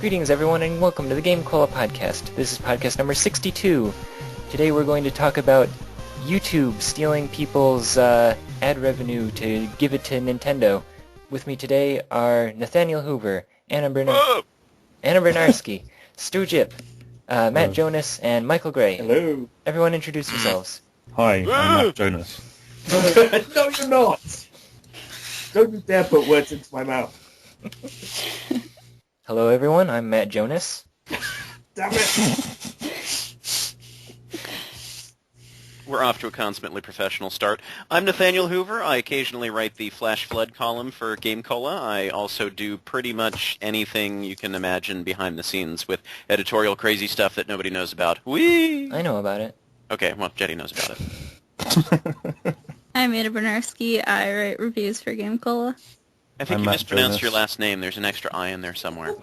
Greetings, everyone, and welcome to the GameCola podcast. This is podcast number 62. Today we're going to talk about YouTube stealing people's ad revenue to give it to Nintendo. With me today are Nathaniel Hoover, Anna Bryniarski, Stuart Gipp, Matt Jonas, and Michael Gray. Hello. Everyone introduce yourselves. Hi, I'm Matt Jonas. No, you're not! Don't you dare put words into my mouth. Hello, everyone. I'm Matt Jonas. Damn it! We're off to a consummately professional start. I'm Nathaniel Hoover. I occasionally write the Flash Flood column for GameCola. I also do pretty much anything you can imagine behind the scenes with editorial crazy stuff that nobody knows about. Whee! I know about it. Okay, well, Jetty knows about it. I'm Bryniarski. I write reviews for GameCola. I think I'm you Matt mispronounced Jonas. your last name. There's an extra I in there somewhere.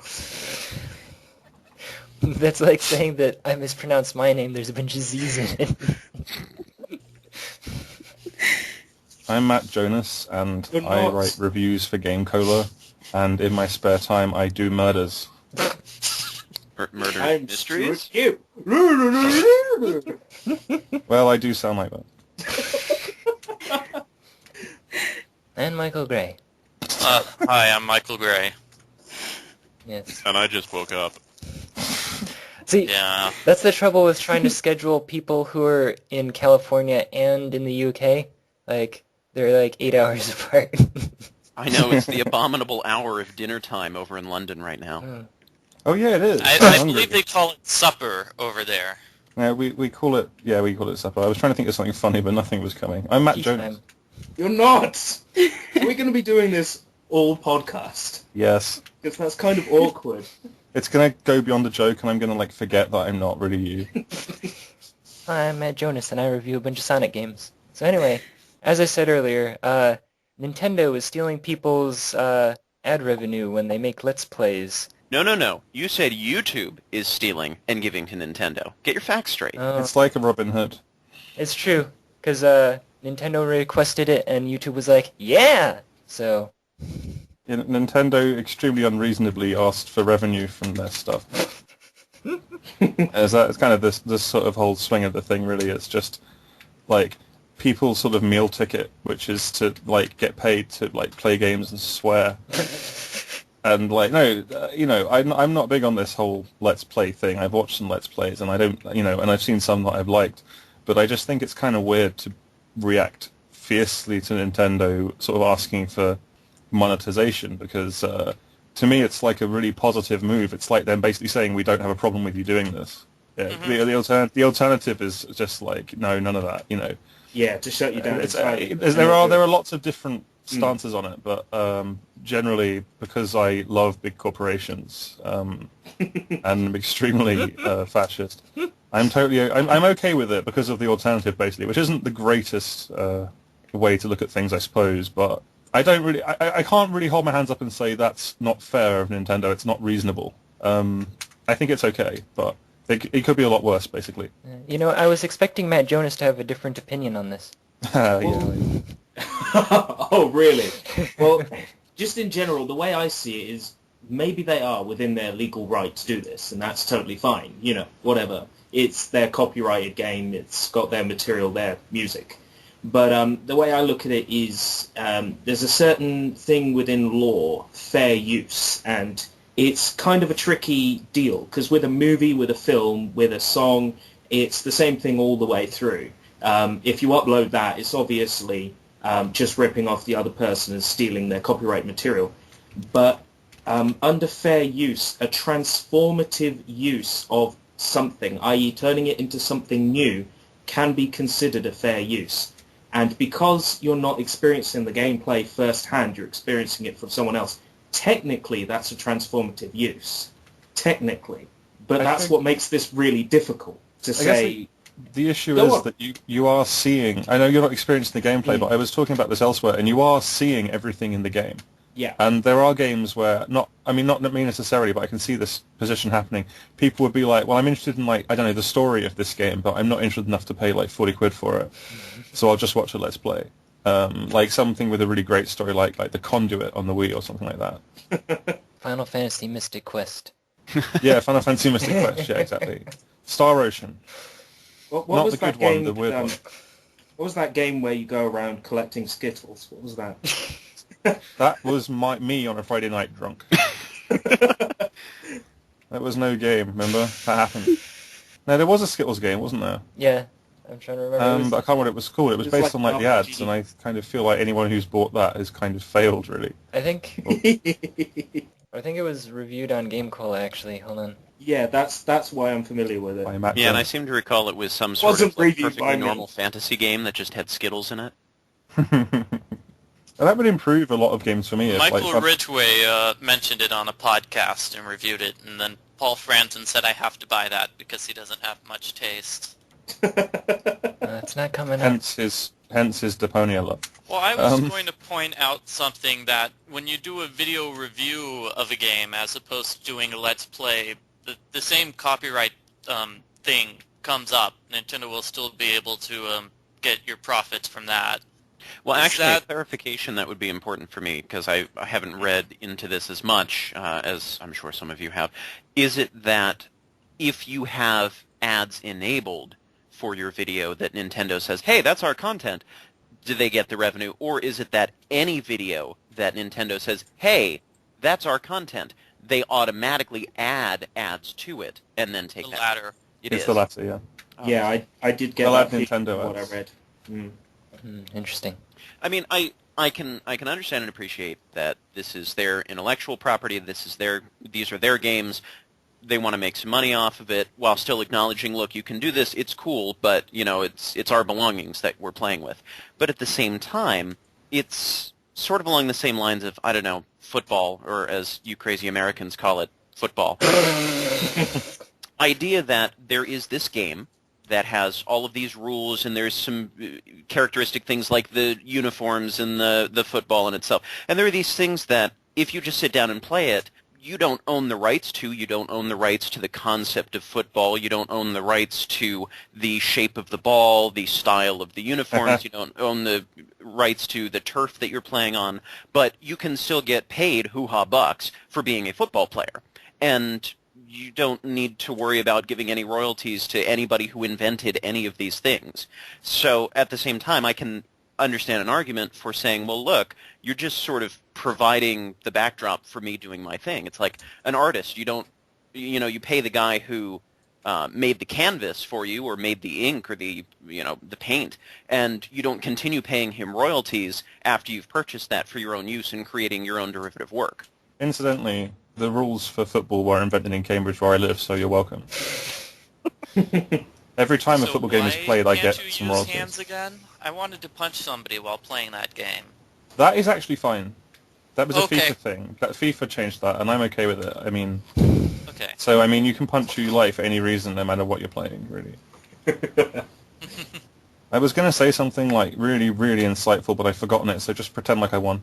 That's like saying that I mispronounced my name. There's a bunch of Z's in it. I'm Matt Jonas, and You're I not. write reviews for GameCola, and in my spare time I do murders. Murder I'm mysteries? Stuart Gipp. Well, I do sound like that. And Michael Gray. Hi, I'm Michael Gray. Yes. And I just woke up. See, Yeah. that's the trouble with trying to schedule people who are in California and in the UK. Like, they're like 8 hours apart. I know, it's the abominable hour of dinner time over in London right now. Oh yeah, it is. I'm I hungry. believe they call it supper over there. Yeah, we call it supper. I was trying to think of something funny, but nothing was coming. I'm Matt Tea Jonas. time. You're not! Are we going to be doing this all podcast? Yes. Because that's kind of awkward. It's gonna go beyond a joke, and I'm gonna forget that I'm not really you. Hi, I'm Matt Jonas, and I review a bunch of Sonic games. So anyway, as I said earlier, Nintendo is stealing people's ad revenue when they make Let's Plays. No. You said YouTube is stealing and giving to Nintendo. Get your facts straight. It's like a Robin Hood. It's true, because Nintendo requested it, and YouTube was like, yeah! So, Nintendo extremely unreasonably asked for revenue from their stuff. It's kind of this sort of whole swing of the thing, really. It's just people sort of meal ticket, which is to get paid to play games and swear. And I'm not big on this whole Let's Play thing. I've watched some Let's Plays, and I don't, and I've seen some that I've liked, but I just think it's kind of weird to react fiercely to Nintendo sort of asking for monetization, because to me it's like a really positive move. It's like them basically saying we don't have a problem with you doing this. Yeah, the alternative is just no, none of that. Yeah, to shut you down. There are lots of different stances on it, but generally, because I love big corporations and I'm extremely fascist, I'm okay with it because of the alternative, basically, which isn't the greatest way to look at things, I suppose, but I can't really hold my hands up and say that's not fair of Nintendo. It's not reasonable. I think it's okay, but it could be a lot worse, basically. I was expecting Matt Jonas to have a different opinion on this. Yeah. Oh, really? Well, just in general, the way I see it is maybe they are within their legal right to do this, and that's totally fine. Whatever. It's their copyrighted game. It's got their material, their music. But the way I look at it is there's a certain thing within law, fair use, and it's kind of a tricky deal, because with a movie, with a film, with a song, it's the same thing all the way through. If you upload that, it's obviously just ripping off the other person and stealing their copyright material. But under fair use, a transformative use of something, i.e. turning it into something new, can be considered a fair use. And because you're not experiencing the gameplay firsthand, you're experiencing it from someone else, technically that's a transformative use. Technically. But that's what makes this really difficult to say. The issue is that you are seeing... I know you're not experiencing the gameplay, but I was talking about this elsewhere, and you are seeing everything in the game. Yeah. And there are games where, not me necessarily, but I can see this position happening. People would be like, well, I'm interested in, the story of this game, but I'm not interested enough to pay, 40 quid for it. So I'll just watch a Let's Play. Something with a really great story, like The Conduit on the Wii or something like that. Final Fantasy Mystic Quest. Yeah, Final Fantasy Mystic Quest. Yeah, exactly. Star Ocean. What Not was the that good game? one, the weird one. What was that game where you go around collecting Skittles? What was that? That was me on a Friday night drunk. That was no game, remember? That happened. No, there was a Skittles game, wasn't there? Yeah, I'm trying to remember. But I can't remember what it was called. It was it was based like on like the RPG. ads, and I kind of feel like anyone who's bought that has kind of failed, really. I think it was reviewed on GameCola, actually. Hold on. Yeah, that's why I'm familiar with it. By Matt Yeah, and I Jonas. seem to recall it was some sort Wasn't of like, reviewed by perfectly me. normal fantasy game that just had Skittles in it. And that would improve a lot of games for me. If, Michael like, Ridgway mentioned it on a podcast and reviewed it, and then Paul Franzen said I have to buy that because he doesn't have much taste. It's not coming up. hence his Deponia love. Well, I was going to point out something that when you do a video review of a game as opposed to doing a Let's Play, the same copyright thing comes up. Nintendo will still be able to get your profits from that. Well, Is actually, that- a clarification that would be important for me, because I haven't read into this as much as I'm sure some of you have. Is it that if you have ads enabled for your video that Nintendo says, hey, that's our content, do they get the revenue? Or is it that any video that Nintendo says, hey, that's our content, they automatically add ads to it and then take The that? latter. It's the latter, yeah. Yeah, I did get Well, that like feeling Nintendo from what I ads. read. Mm. Interesting. I mean, I can understand and appreciate that this is their intellectual property. These are their games. They want to make some money off of it while still acknowledging, look, you can do this. It's cool, but it's our belongings that we're playing with. But at the same time, it's sort of along the same lines of, I don't know, football, or as you crazy Americans call it, football. Idea that there is this game that has all of these rules, and there's some characteristic things like the uniforms and the football in itself. And there are these things that, if you just sit down and play it, you don't own the rights to. You don't own the rights to the concept of football. You don't own the rights to the shape of the ball, the style of the uniforms. You don't own the rights to the turf that you're playing on. But you can still get paid hoo-ha bucks for being a football player. And you don't need to worry about giving any royalties to anybody who invented any of these things. So at the same time, I can understand an argument for saying, well, look, you're just sort of providing the backdrop for me doing my thing. It's like an artist. You pay the guy who made the canvas for you, or made the ink, or the paint, and you don't continue paying him royalties after you've purchased that for your own use in creating your own derivative work. Incidentally, the rules for football were invented in Cambridge, where I live, so you're welcome. Every time a So football game is why played, I can't get you some use royalties. hands again? I wanted to punch somebody while playing that game. That is actually fine. That was a Okay. FIFA thing. FIFA changed that, and I'm okay with it. I mean, Okay. so you can punch who you like for any reason, no matter what you're playing, really. I was going to say something like really, really insightful, but I've forgotten it, so just pretend like I won.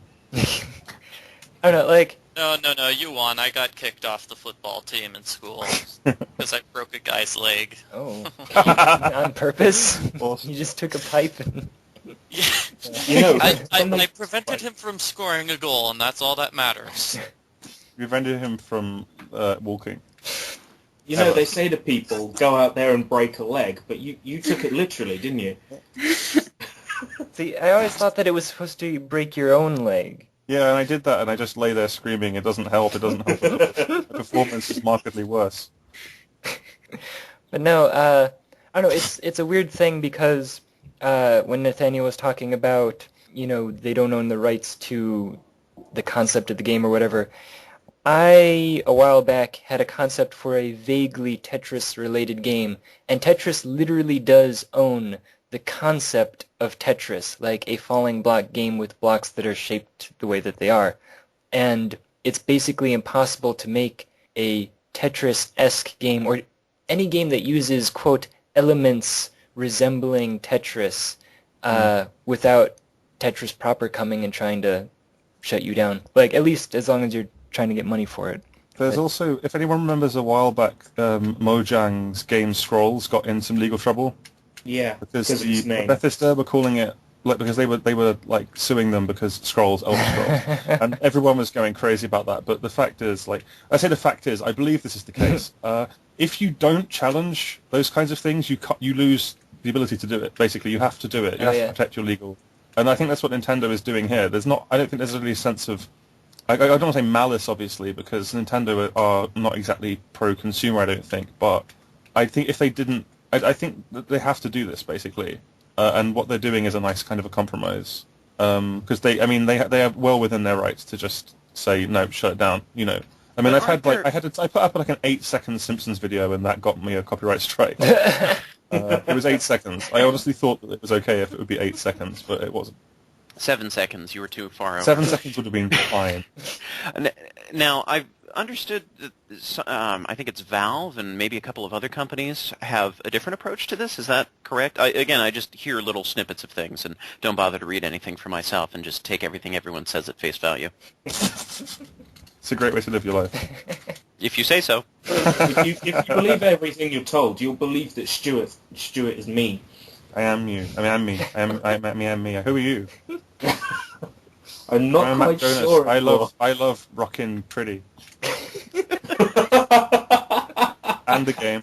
I don't know, like, No, you won. I got kicked off the football team in school because I broke a guy's leg. oh, on purpose? Awesome. You just took a pipe and... Yeah. You know, I prevented him from scoring a goal, and that's all that matters. You prevented him from walking. you know, they say to people, go out there and break a leg, but you took it literally, didn't you? See, I always thought that it was supposed to break your own leg. Yeah, and I did that, and I just lay there screaming, it doesn't help. The performance is markedly worse. But no, I don't know, it's a weird thing because when Nathaniel was talking about, they don't own the rights to the concept of the game or whatever, I, a while back, had a concept for a vaguely Tetris-related game, and Tetris literally does own the concept of Tetris, like a falling block game with blocks that are shaped the way that they are. And it's basically impossible to make a Tetris-esque game, or any game that uses, quote, elements resembling Tetris, without Tetris proper coming and trying to shut you down. Like, at least as long as you're trying to get money for it. There's also, if anyone remembers a while back, Mojang's game Scrolls got in some legal trouble. Yeah, Because of its the name. Bethesda were calling it because they were like suing them because Scrolls, Elder Scrolls, and everyone was going crazy about that. But the fact is, I believe this is the case. If you don't challenge those kinds of things, you lose the ability to do it. Basically, you have to do it. You have to protect your legal. And I think that's what Nintendo is doing here. I don't think there's really a sense of, I don't want to say malice, obviously, because Nintendo are not exactly pro-consumer, I don't think. But I think if they didn't, I think that they have to do this, basically. And what they're doing is a nice kind of a compromise. Because they are well within their rights to just say, no, shut it down, you know. I mean, I put up like an 8-second Simpsons video, and that got me a copyright strike. It was 8 seconds. I honestly thought that it was okay if it would be 8 seconds, but it wasn't. 7 seconds. You were too far over. 7 seconds would have been fine. Now, I've understood that I think it's Valve and maybe a couple of other companies have a different approach to this. Is that correct? I just hear little snippets of things and don't bother to read anything for myself and just take everything everyone says at face value. It's a great way to live your life. If you say so. If you believe everything you're told, you'll believe that Stuart is me. I am you. I mean, I'm me. I'm me. Who are you? I'm not Matt quite Jonas. sure. I love rockin' pretty. And the game.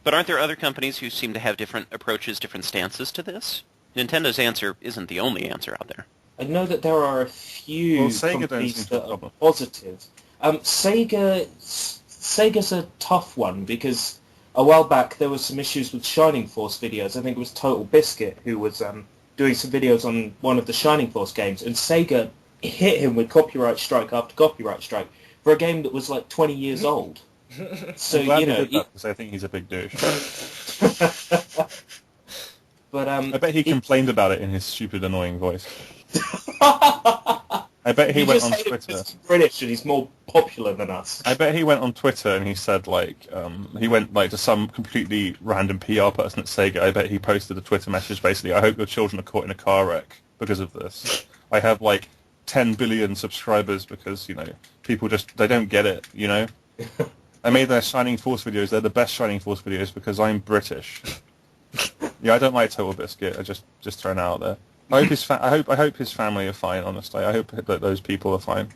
But aren't there other companies who seem to have different approaches, different stances to this? Nintendo's answer isn't the only answer out there. I know that there are a few companies that are positive. Sega's a tough one because a while back there was some issues with Shining Force videos. I think it was Total Biscuit who was doing some videos on one of the Shining Force games, and Sega hit him with copyright strike after copyright strike for a game that was like 20 years old. So I'm glad he did that because I think he's a big douche. But I bet he complained about it in his stupid, annoying voice. I bet he went on Twitter. He's British and he's more popular than us. I bet he went on Twitter and he said he went to some completely random PR person at Sega. I bet he posted a Twitter message basically, I hope your children are caught in a car wreck because of this. I have 10 billion subscribers because, people they don't get it, I made their Shining Force videos. They're the best Shining Force videos because I'm British. Yeah, I don't like Total Biscuit. I just throwing it out there. I hope his family are fine. Honestly, I hope that those people are fine.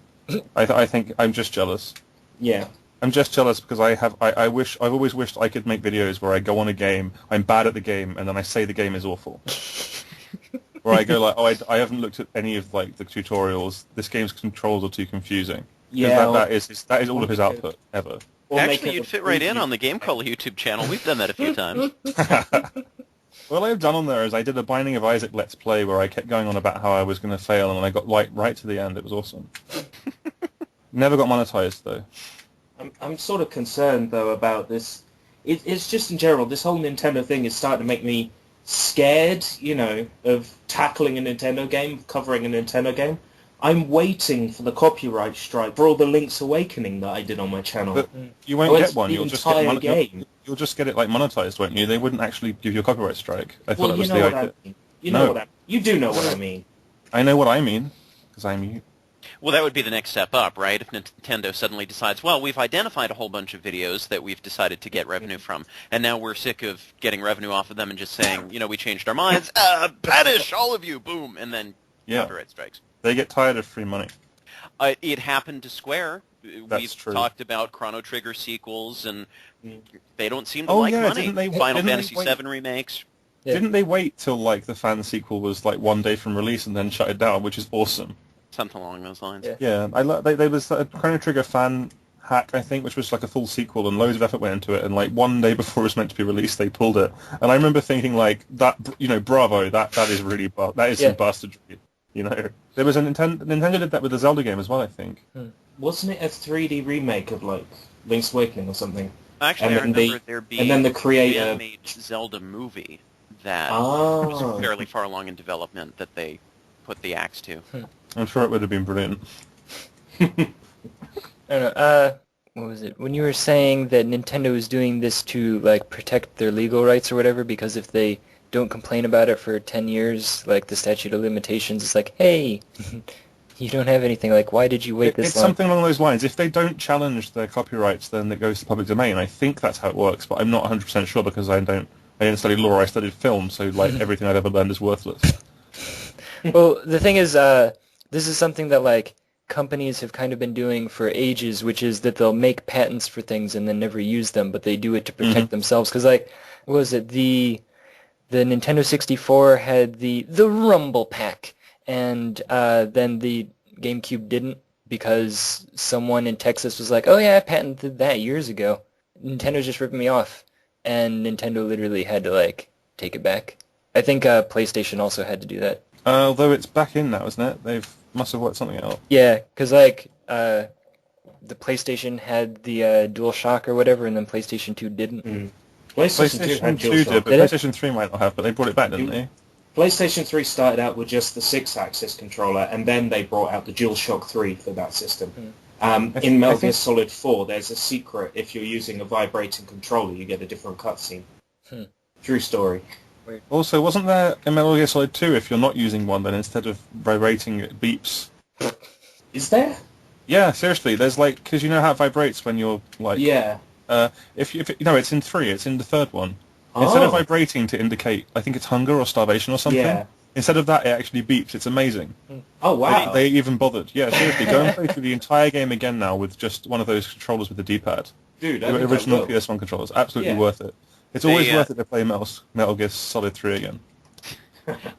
I think I'm just jealous. Yeah, I'm just jealous because I've always wished I could make videos where I go on a game, I'm bad at the game, and then I say the game is awful. Where I go I haven't looked at any of the tutorials. This game's controls are too confusing. Yeah, that is all of his output ever. Actually, you'd fit right in on the GameCola YouTube channel. We've done that a few times. Well, I've done on there is I did a Binding of Isaac Let's Play where I kept going on about how I was going to fail, and I got right to the end. It was awesome. Never got monetized, though. I'm sort of concerned, though, about this. It's just in general, this whole Nintendo thing is starting to make me scared, of tackling a Nintendo game, covering a Nintendo game. I'm waiting for the copyright strike for all the Link's Awakening that I did on my channel. But you won't get one. You'll just get it monetized, won't you? They wouldn't actually give you a copyright strike. I thought that was the idea. You know what I mean. You do know what I mean. I know what I mean because I'm you. Well, that would be the next step up, right? If Nintendo suddenly decides, well, we've identified a whole bunch of videos that we've decided to get revenue from, and now we're sick of getting revenue off of them and just saying, we changed our minds, banish all of you, boom, and then copyright strikes. They get tired of free money. It happened to Square. We've talked about Chrono Trigger sequels, and they don't seem to like money. Final Fantasy VII remakes. Yeah. Didn't they wait till the fan sequel was one day from release and then shut it down, which is awesome. Something along those lines. Yeah, there was a Chrono Trigger fan hack, I think, which was a full sequel, and loads of effort went into it, and one day before it was meant to be released, they pulled it. And I remember thinking that, bravo, that is really that is some bastardry. There was a Nintendo did that with the Zelda game as well, I think. Wasn't it a 3D remake of Link's Awakening or something? Actually, I remember there being and then the creator a made Zelda movie that was fairly far along in development that they put the axe to. I'm sure it would have been brilliant. I don't know. What was it? When you were saying that Nintendo is doing this to protect their legal rights or whatever, because if they don't complain about it for 10 years, the statute of limitations is hey, you don't have anything. Why did you wait this long? It's something along those lines. If they don't challenge their copyrights, then it goes to public domain. I think that's how it works, but I'm not 100% sure because I don't I didn't study law, I studied film, so like everything I've ever learned is worthless. Well, the thing is, this is something that like companies have kind of been doing for ages, which is that they'll make patents for things and then never use them, but they do it to protect themselves. Because like, what was it? The Nintendo 64 had the Rumble Pack, and then the GameCube didn't, because someone in Texas was like, "Oh yeah, I patented that years ago. Nintendo's just ripping me off," and Nintendo literally had to like take it back. I think PlayStation also had to do that. Although it's back in now, isn't it? They've must have worked something out. Yeah, because like the PlayStation had the DualShock or whatever, and then PlayStation 2 didn't. PlayStation 2 had 2 DualShock. did, but PlayStation 3 might not have, but they brought it back, didn't they? PlayStation 3 started out with just the 6-axis controller, and then they brought out the DualShock 3 for that system. In Metal Gear Solid 4, there's a secret. If you're using a vibrating controller, you get a different cutscene. True story. Also, wasn't there in Metal Gear Solid 2, if you're not using one, then instead of vibrating, it beeps? Is there? Yeah, seriously. There's like, because you know how it vibrates when you're like... Yeah. If no, it's in 3. It's in the third one. Instead of vibrating to indicate, I think it's hunger or starvation or something, instead of that, it actually beeps. It's amazing. Oh, wow. They even bothered. Yeah, seriously, go and play through the entire game again now with just one of those controllers with the D-pad. Dude, the original PS1 controllers. Absolutely worth it. It's always worth it to play Metal Gear Solid 3 again.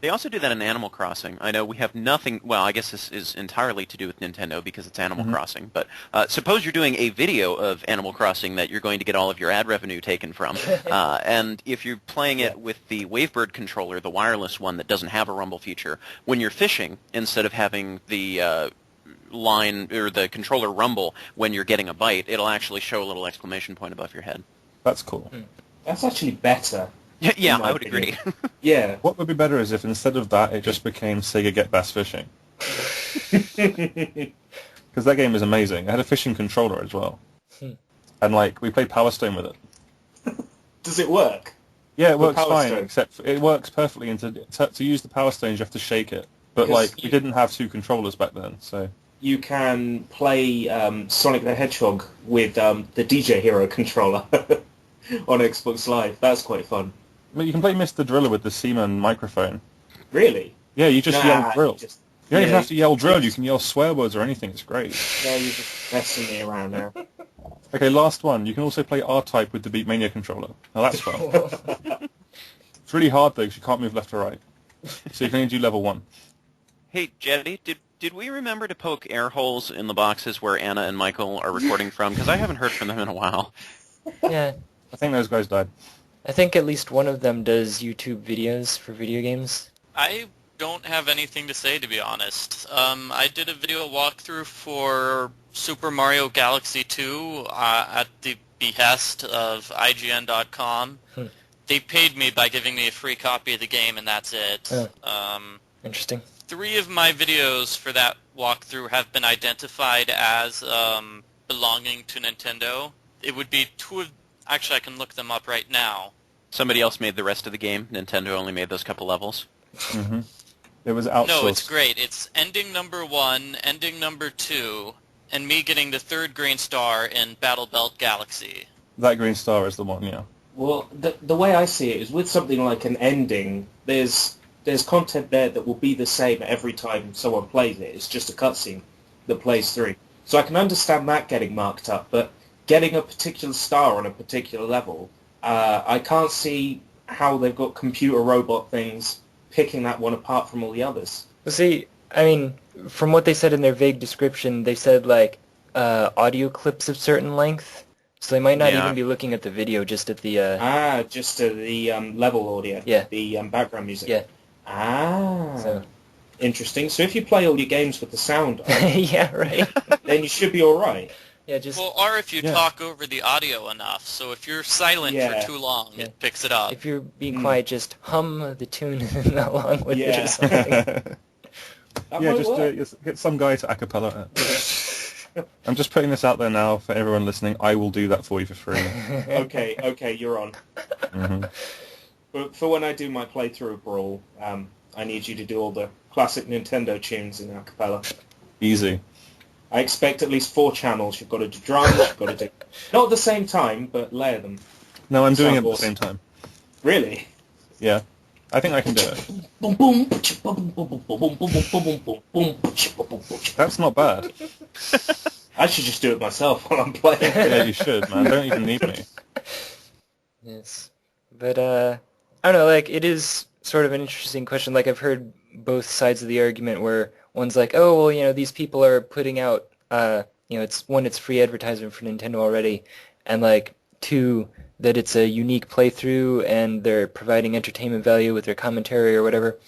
They also do that in Animal Crossing. I know we have nothing... Well, I guess this is entirely to do with Nintendo because it's Animal Crossing. But suppose you're doing a video of Animal Crossing that you're going to get all of your ad revenue taken from. And if you're playing it with the Wavebird controller, the wireless one that doesn't have a rumble feature, when you're fishing, instead of having the line or the controller rumble when you're getting a bite, it'll actually show a little exclamation point above your head. That's cool. That's actually better. Yeah, I would agree. Yeah. What would be better is if instead of that, it just became Sega Get Bass Fishing. Because that game is amazing. It had a fishing controller as well. And, like, we played Power Stone with it. Does it work? Yeah, it works Power fine, Stone? except it works perfectly. And to use the Power Stones, you have to shake it. But, Because like, we didn't have 2 controllers back then, so... You can play Sonic the Hedgehog with the DJ Hero controller on Xbox Live. That's quite fun. But you can play Mr. Driller with the Seaman microphone. Really? Yeah, you just yell drill. You don't even have to yell drill, you just- can yell swear words or anything, it's great. No, you're just messing me around now. Okay, last one. You can also play R-Type with the Beatmania controller. Now that's fun. It's really hard though, because you can't move left or right. So you can only do level 1. Hey, Jetty, did we remember to poke air holes in the boxes where Anna and Michael are recording from? Because I haven't heard from them in a while. Yeah. I think those guys died. I think at least one of them does YouTube videos for video games. I don't have anything to say, to be honest. I did a video walkthrough for Super Mario Galaxy 2 at the behest of IGN.com. They paid me by giving me a free copy of the game, and that's it. Interesting. 3 of my videos for that walkthrough have been identified as belonging to Nintendo. It would be 2 of... Actually, I can look them up right now. Somebody else made the rest of the game. Nintendo only made those couple levels. It was outsourced. No, it's great. It's ending number 1, ending number 2, and me getting the 3rd green star in Battle Belt Galaxy. That green star is the one, yeah. Well, the way I see it is with something like an ending, there's content there that will be the same every time someone plays it. It's just a cutscene that plays through. So I can understand that getting marked up, but getting a particular star on a particular level, I can't see how they've got computer robot things picking that one apart from all the others. Well, see, I mean, from what they said in their vague description, they said, like, audio clips of certain length, so they might not even be looking at the video, just at the... just the level audio. Yeah. The background music. Yeah. So. Interesting. So if you play all your games with the sound on, yeah, right. then you should be all right. Yeah, just... Well, or if you talk over the audio enough. So if you're silent for too long, it picks it up. If you're being quiet, just hum the tune along with it or something. Just get some guy to acapella it. I'm just putting this out there now for everyone listening. I will do that for you for free. Okay, you're on. But for when I do my playthrough of Brawl, I need you to do all the classic Nintendo tunes in acapella. Easy. I expect at least 4 channels. You've got to do drums, you've got to do... Not at the same time, but layer them. No, I'm doing it at the awesome. same time. Really? Yeah. I think I can do it. That's not bad. I should just do it myself while I'm playing. Yeah, you should, man. Don't even need me. Yes. But, I don't know, like, it is sort of an interesting question. Like, I've heard both sides of the argument where one's like, oh, well, these people are putting out, it's free advertisement for Nintendo already, and, like, two, that it's a unique playthrough and they're providing entertainment value with their commentary or whatever.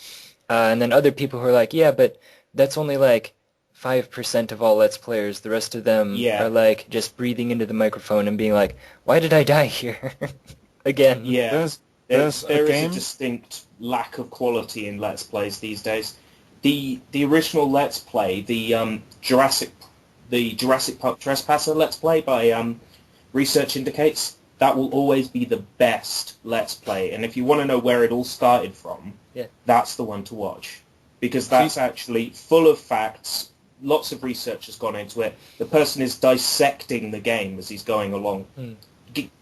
And then other people who are like, yeah, but that's only like 5% of all Let's Players. The rest of them are like just breathing into the microphone and being like, why did I die here? Again. Yeah. There is a distinct lack of quality in Let's Plays these days. The original Let's Play, the Jurassic Park Trespasser Let's Play by Research Indicates, that will always be the best Let's Play. And if you want to know where it all started from, that's the one to watch. Because that's actually full of facts. Lots of research has gone into it. The person is dissecting the game as he's going along.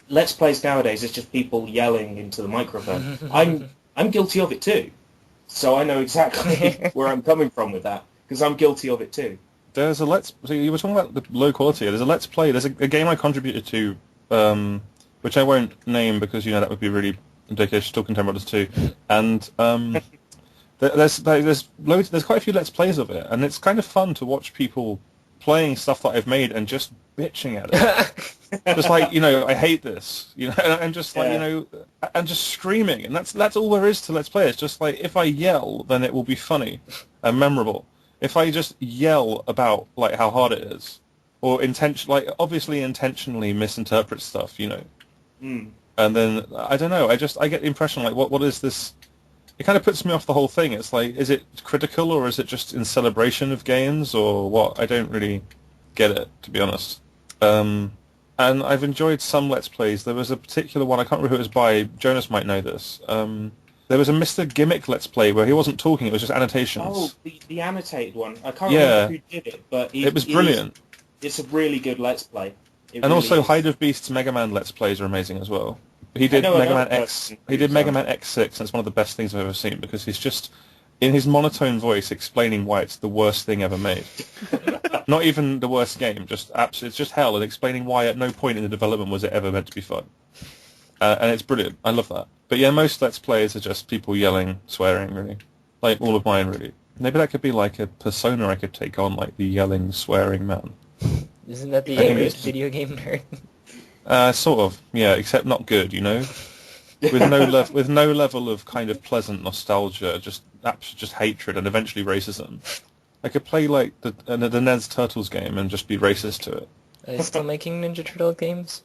Let's Plays nowadays is just people yelling into the microphone. I'm guilty of it too. So I know exactly where I'm coming from with that. Because I'm guilty of it too. There's so you were talking about the low quality. There's a Let's Play. There's a game I contributed to, which I won't name because that would be really ridiculous. Still Content Brothers 2, and there's quite a few Let's Plays of it, and it's kind of fun to watch people playing stuff that I've made and just bitching at it, just like I hate this, and just like and just screaming, and that's all there is to Let's Play. It's just like if I yell, then it will be funny and memorable. If I just yell about like how hard it is, or obviously intentionally misinterpret stuff, and then I don't know. I get the impression like what is this? It kind of puts me off the whole thing. It's like, is it critical or is it just in celebration of games or what? I don't really get it, to be honest. And I've enjoyed some Let's Plays. There was a particular one, I can't remember who it was by. Jonas might know this. There was a Mr. Gimmick Let's Play where he wasn't talking, it was just annotations. Oh, the annotated one. I can't remember who did it, but it was brilliant. It's a really good Let's Play. And really also Hide of Beasts Mega Man Let's Plays are amazing as well. He did Mega Man X. He did Mega Man X6, and it's one of the best things I've ever seen because he's just in his monotone voice explaining why it's the worst thing ever made. Not even the worst game, it's just hell, and explaining why at no point in the development was it ever meant to be fun. And it's brilliant. I love that. But yeah, most Let's Plays are just people yelling, swearing, really. Like all of mine, really. Maybe that could be like a persona I could take on, like the yelling, swearing man. Isn't that the video game nerd? Sort of, yeah, except not good, with no level of kind of pleasant nostalgia, just hatred and eventually racism. I could play like the NES Turtles game and just be racist to it. Are they still making Ninja Turtle games?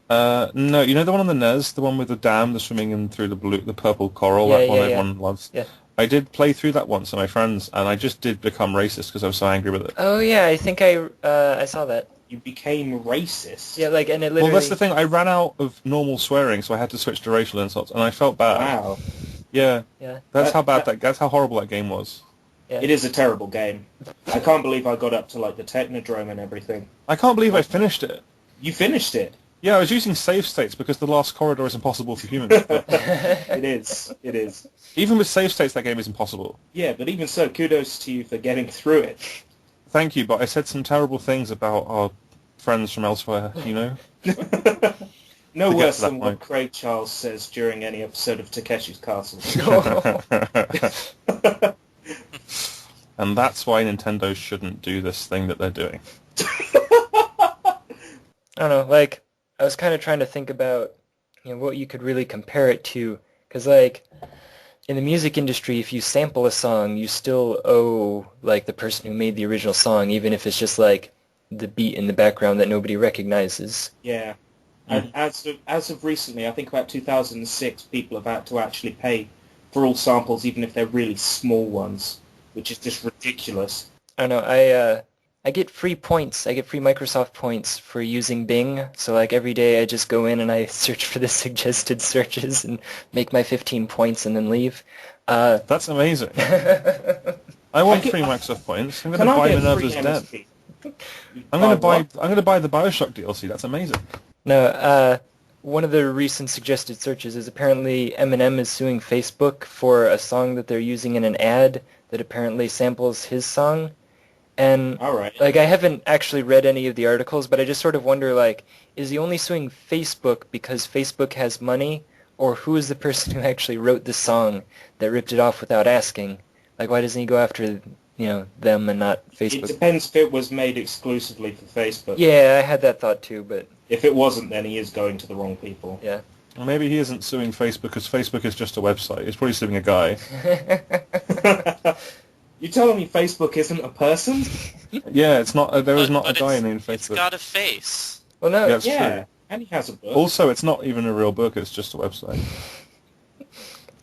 No, the one on the NES, the one with the dam, the swimming in through the purple coral, that one everyone loves. Yeah. I did play through that once with my friends, and I just did become racist because I was so angry with it. Oh yeah, I think I saw that. You became racist? Yeah, like, and it literally... Well, that's the thing. I ran out of normal swearing, so I had to switch to racial insults, and I felt bad. Wow. Yeah. That's how horrible that game was. Yeah. It is a terrible game. I can't believe I got up to like the Technodrome and everything. I can't believe I finished it. You finished it? Yeah, I was using save states because the last corridor is impossible for humans. It is. Even with save states, that game is impossible. Yeah, but even so, kudos to you for getting through it. Thank you, but I said some terrible things about our friends from elsewhere, No worse than what Craig Charles says during any episode of Takeshi's Castle. And that's why Nintendo shouldn't do this thing that they're doing. I don't know, like, I was kind of trying to think about, what you could really compare it to, because, like, in the music industry, if you sample a song, you still owe, like, the person who made the original song, even if it's just, like, the beat in the background that nobody recognizes. Yeah. And as of recently, I think about 2006, people have had to actually pay for all samples, even if they're really small ones, which is just ridiculous. I don't know, I get free points. I get free Microsoft points for using Bing. So, like, every day I just go in and I search for the suggested searches and make my 15 points and then leave. That's amazing. I want free Microsoft points. I'm going to buy Minerva's Dead. I'm going to buy the BioShock DLC. That's amazing. No, one of the recent suggested searches is apparently Eminem is suing Facebook for a song that they're using in an ad that apparently samples his song. And All right. like I haven't actually read any of the articles, but I just sort of wonder, like, is he only suing Facebook because Facebook has money, or who is the person who actually wrote the song that ripped it off without asking? Like, why doesn't he go after, them and not Facebook? It depends if it was made exclusively for Facebook. Yeah, I had that thought too, but If it wasn't, then he is going to the wrong people. yeah. Well, maybe he isn't suing Facebook because Facebook is just a website. He's probably suing a guy. You telling me Facebook isn't a person? Yeah, it's not. There is not a But guy it's- named It's Facebook. got a face. Well, no, Yeah, it's Yeah, true. and he has a book. Also, it's not even a real book. It's just a website.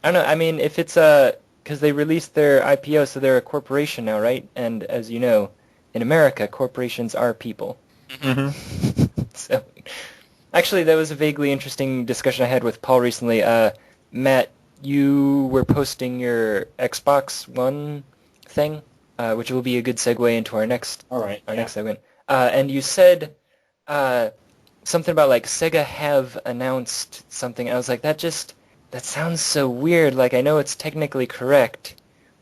I don't know. I mean, if it's because they released their IPO, so they're a corporation now, right? And as you know, in America, corporations are people. Mm-hmm. So, actually, that was a vaguely interesting discussion I had with Paul recently. Matt, you were posting your Xbox One thing, which will be a good segue into our next All right. next segment. And you said something about like Sega have announced something. I was like, that sounds so weird. Like, I know it's technically correct,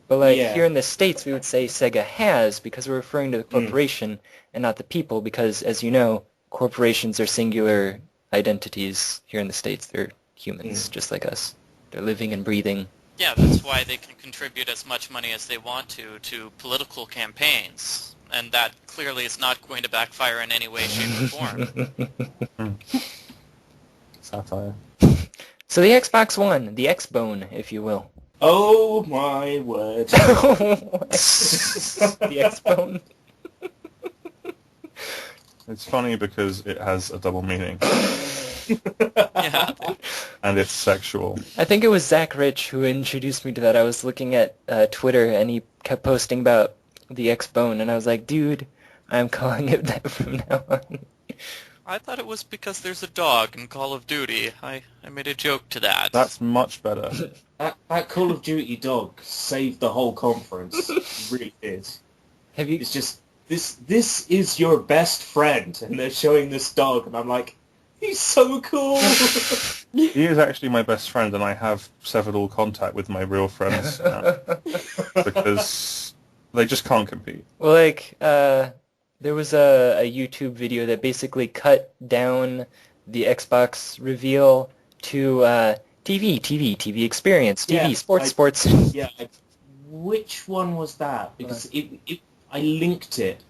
but like Yeah. here in the States, we would say Sega has because we're referring to the corporation and not the people. Because as you know, corporations are singular identities here in the States. They're humans, just like us. They're living and breathing. Yeah, that's why they can contribute as much money as they want to political campaigns. And that clearly is not going to backfire in any way, shape, or form. Satire. So the Xbox One, the Xbone, if you will. Oh my word. The Xbone. It's funny because it has a double meaning, Yeah. and it's sexual. I think it was Zach Rich who introduced me to that. I was looking at Twitter, and he kept posting about the Xbone, and I was like, dude, I'm calling it that from now on. I thought it was because there's a dog in Call of Duty. I made a joke to that. That's much better. That Call of Duty dog saved the whole conference. It really did. Have you? It's just, this is your best friend, and they're showing this dog, and I'm like, he's so cool. He is actually my best friend, and I have severed all contact with my real friends now because they just can't compete. Well, like, there was a YouTube video that basically cut down the Xbox reveal to TV experience, TV, Yeah, sports. Yeah, which one was that? Because I linked it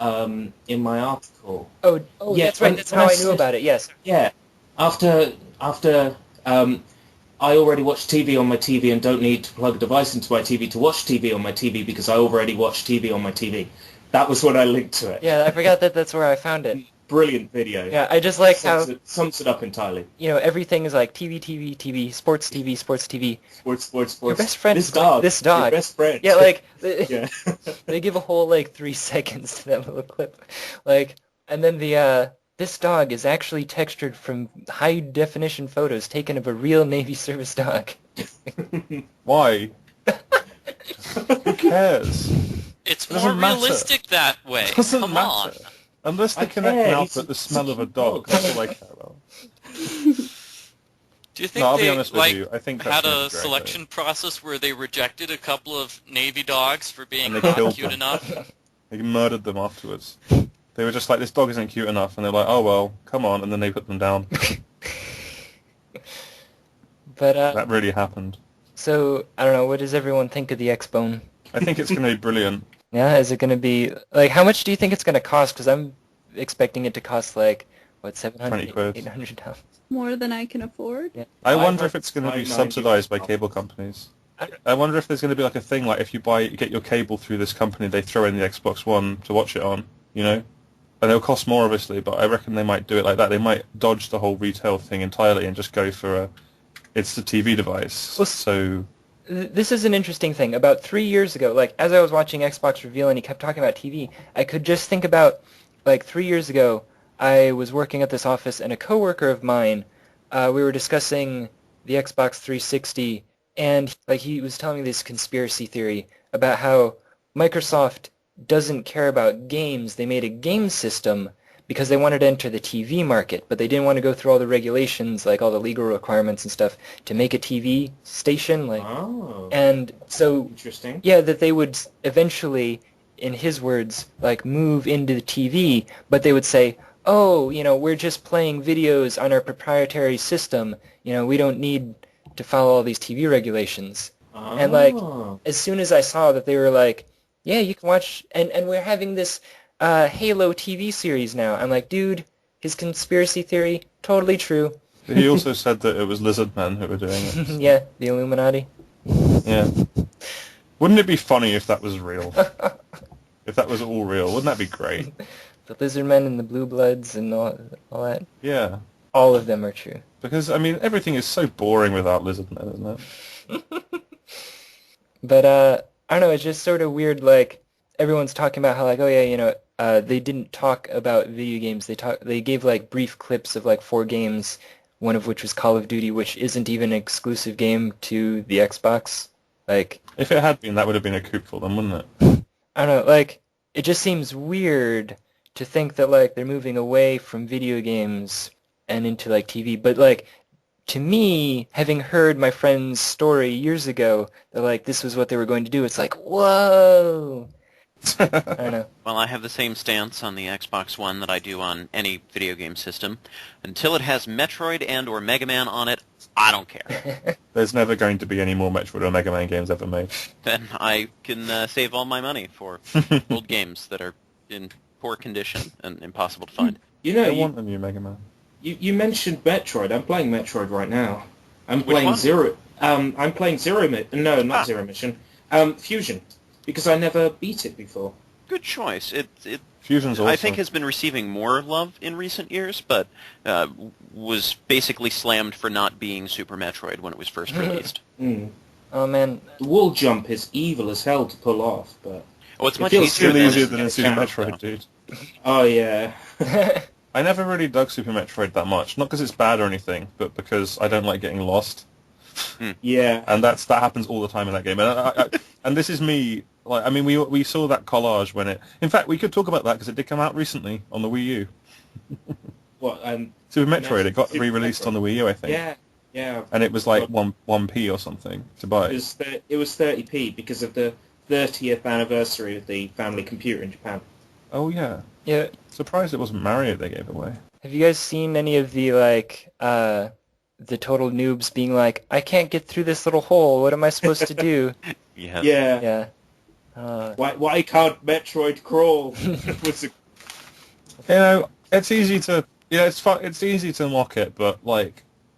in my article. Oh, Yeah, that's right. when- That's when how I I knew said- about it. Yes. Yeah, after I already watch TV on my TV and don't need to plug a device into my TV to watch TV on my TV because I already watch TV on my TV. That was when I linked to it. Yeah, I forgot that that's where I found it. Brilliant video. Yeah, I just like how, Sums it up entirely. everything is like TV, sports TV. Sports. Your best friend This is dog. this dog. Your best friend. Yeah, like, Yeah. they give a whole, 3 seconds to that little clip. And then this dog is actually textured from high-definition photos taken of a real Navy service dog. Why? Who cares? It's Doesn't more matter. realistic that way. Doesn't Come matter. on. Unless they I connect care, now he's with the a smell of a cute dog. dog. That's all I care about. Do you think No, I'll be they honest with you. I think that's had gonna a be great, selection process where they rejected a couple of Navy dogs for being And they not killed cute them. enough? They murdered them afterwards. They were just like, this dog isn't cute enough, and they're like, oh well, come on, and then they put them down. But, That really happened. so, I don't know, what does everyone think of the Xbone? I think it's going to be brilliant. Yeah, is it going to be, how much do you think it's going to cost? Because I'm expecting it to cost, what, 20 quid. $800? More than I can afford. Yeah. I I wonder heard if it's going to be 9.90 subsidized by cable companies. I wonder if there's going to be a thing like if you get your cable through this company, they throw in the Xbox One to watch it on, And it'll cost more, obviously, but I reckon they might do it like that. They might dodge the whole retail thing entirely and just go for it's the TV device. Well, So This is an interesting thing. About 3 years ago, as I was watching Xbox Reveal and he kept talking about TV, I could just think about, 3 years ago, I was working at this office and a coworker of mine, we were discussing the Xbox 360, and he was telling me this conspiracy theory about how Microsoft doesn't care about games. They made a game system, because they wanted to enter the TV market, but they didn't want to go through all the regulations, like all the legal requirements and stuff, to make a TV station. And so, interesting. Yeah, that they would eventually, in his words, like move into the TV, but they would say, oh, we're just playing videos on our proprietary system. We don't need to follow all these TV regulations. And as soon as I saw that they were like, yeah, you can watch, and we're having this Halo TV series now. I'm like, dude, his conspiracy theory, totally true. He also said that it was lizardmen who were doing it. Yeah, the Illuminati. Yeah. Wouldn't it be funny if that was real? If that was all real, wouldn't that be great? The lizardmen and the blue bloods and all that. Yeah. All of them are true. Because, everything is so boring without lizardmen, isn't it? But, I don't know, it's just sort of weird, everyone's talking about how, oh yeah, they didn't talk about video games. They gave, brief clips of, 4 games, one of which was Call of Duty, which isn't even an exclusive game to the Xbox. If it had been, that would have been a coup for them, wouldn't it? I don't know, it just seems weird to think that, they're moving away from video games and into, TV. But, to me, having heard my friend's story years ago, that, this was what they were going to do, it's like, whoa! I don't know. Well, I have the same stance on the Xbox One that I do on any video game system. Until it has Metroid and or Mega Man on it, I don't care. There's never going to be any more Metroid or Mega Man games ever made. Then I can save all my money for old games that are in poor condition and impossible to find. I want a new Mega Man. You mentioned Metroid. I'm playing Metroid right now. I'm Which playing one? Zero. I'm playing Zero Mission. No, not Zero Mission. Fusion, because I never beat it before. Good choice. It Fusion's awesome. I think has been receiving more love in recent years, but was basically slammed for not being Super Metroid when it was first released. Oh, man. The wall jump is evil as hell to pull off, but... Oh, it's much feels easier Still easier than than in Super Metroid, dude. Oh, yeah. I never really dug Super Metroid that much. Not because it's bad or anything, but because I don't like getting lost. Yeah. And that happens all the time in that game. And this is me. We saw that collage when it... In fact, we could talk about that because it did come out recently on the Wii U. What? Super Metroid. It got Super re-released Metroid. on the Wii U, I think. Yeah. Yeah. And it was like 1p or something to buy. It was 30p because of the 30th anniversary of the family computer in Japan. Oh, yeah. Yeah. Surprised it wasn't Mario they gave away. Have you guys seen any of the, the total noobs being like, I can't get through this little hole, what am I supposed to do? Yeah. Yeah. Yeah. Why can't Metroid crawl? It's easy to... Yeah, it's easy to mock it, but,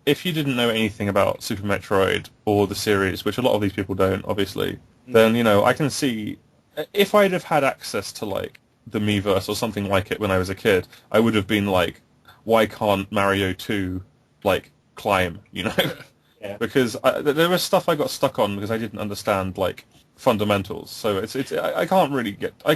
if you didn't know anything about Super Metroid or the series, which a lot of these people don't, obviously, then, I can see... If I'd have had access to, the Miiverse or something like it when I was a kid, I would have been like, why can't Mario 2, climb, Yeah. Because there was stuff I got stuck on because I didn't understand, fundamentals. So I can't really get... I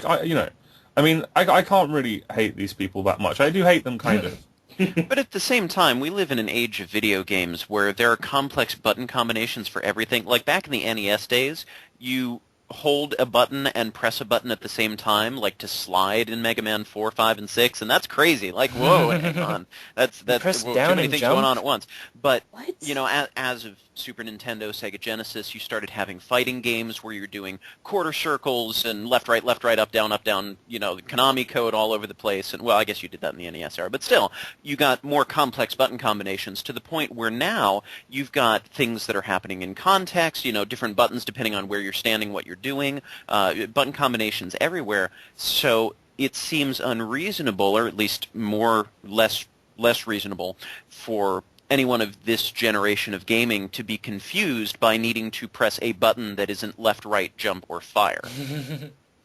can't really hate these people that much. I do hate them, kind of. But at the same time, we live in an age of video games where there are complex button combinations for everything. Like back in the NES days, you hold a button and press a button at the same time, like to slide in Mega Man 4, 5, and 6, and that's crazy. Whoa, hang on. That's press too down many and things jump? going on at once. But, What? as of Super Nintendo, Sega Genesis, you started having fighting games where you're doing quarter circles and left, right, up, down, the Konami code all over the place. And, well, I guess you did that in the NES era. But still, you got more complex button combinations to the point where now you've got things that are happening in context, different buttons depending on where you're standing, what you're doing, button combinations everywhere. So it seems unreasonable, or at least less reasonable, for anyone of this generation of gaming to be confused by needing to press a button that isn't left, right, jump, or fire.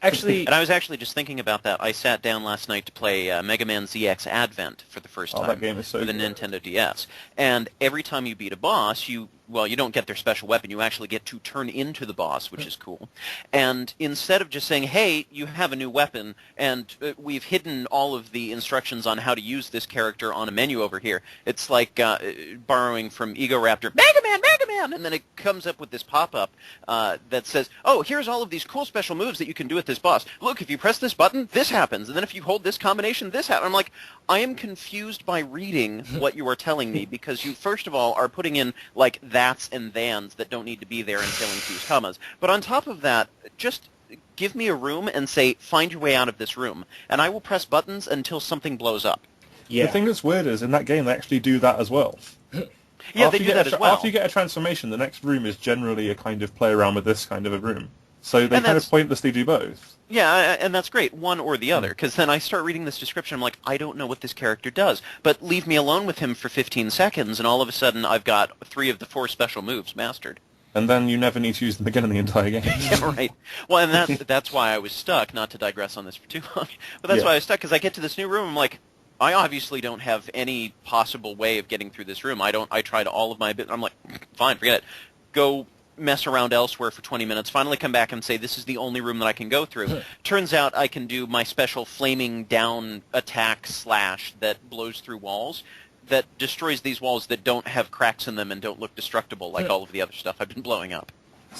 Actually... And I was actually just thinking about that. I sat down last night to play Mega Man ZX Advent for the first time That game is so with the good. Nintendo DS. And every time you beat a boss, you well, you don't get their special weapon. You actually get to turn into the boss, which is cool. And instead of just saying, hey, you have a new weapon, and we've hidden all of the instructions on how to use this character on a menu over here, it's like borrowing from Ego Raptor, Mega Man! And then it comes up with this pop-up that says, oh, here's all of these cool special moves that you can do with this boss. Look, if you press this button, this happens. And then if you hold this combination, this happens. I'm like, I am confused by reading what you are telling me, because you, first of all, are putting in, like, that's and thans that don't need to be there and failing to use commas. But on top of that, just give me a room and say, find your way out of this room. And I will press buttons until something blows up. Yeah. The thing that's weird is, in that game, they actually do that as well. Yeah, they do that as well. After you get a transformation, the next room is generally a kind of play around with this kind of a room. So they And kind that's- of pointlessly do both. Yeah, and that's great, one or the other, because then I start reading this description, I'm like, I don't know what this character does, but leave me alone with him for 15 seconds, and all of a sudden I've got 3 of the 4 special moves mastered. And then you never need to use them again in the entire game. Yeah, right. Well, and that's why I was stuck, not to digress on this for too long, but that's Yeah. why I was stuck, because I get to this new room, I'm like, I obviously don't have any possible way of getting through this room. I tried all of my... I'm like, fine, forget it. Go mess around elsewhere for 20 minutes, finally come back and say, this is the only room that I can go through. Turns out I can do my special flaming down attack slash that blows through walls, that destroys these walls that don't have cracks in them and don't look destructible like all of the other stuff I've been blowing up.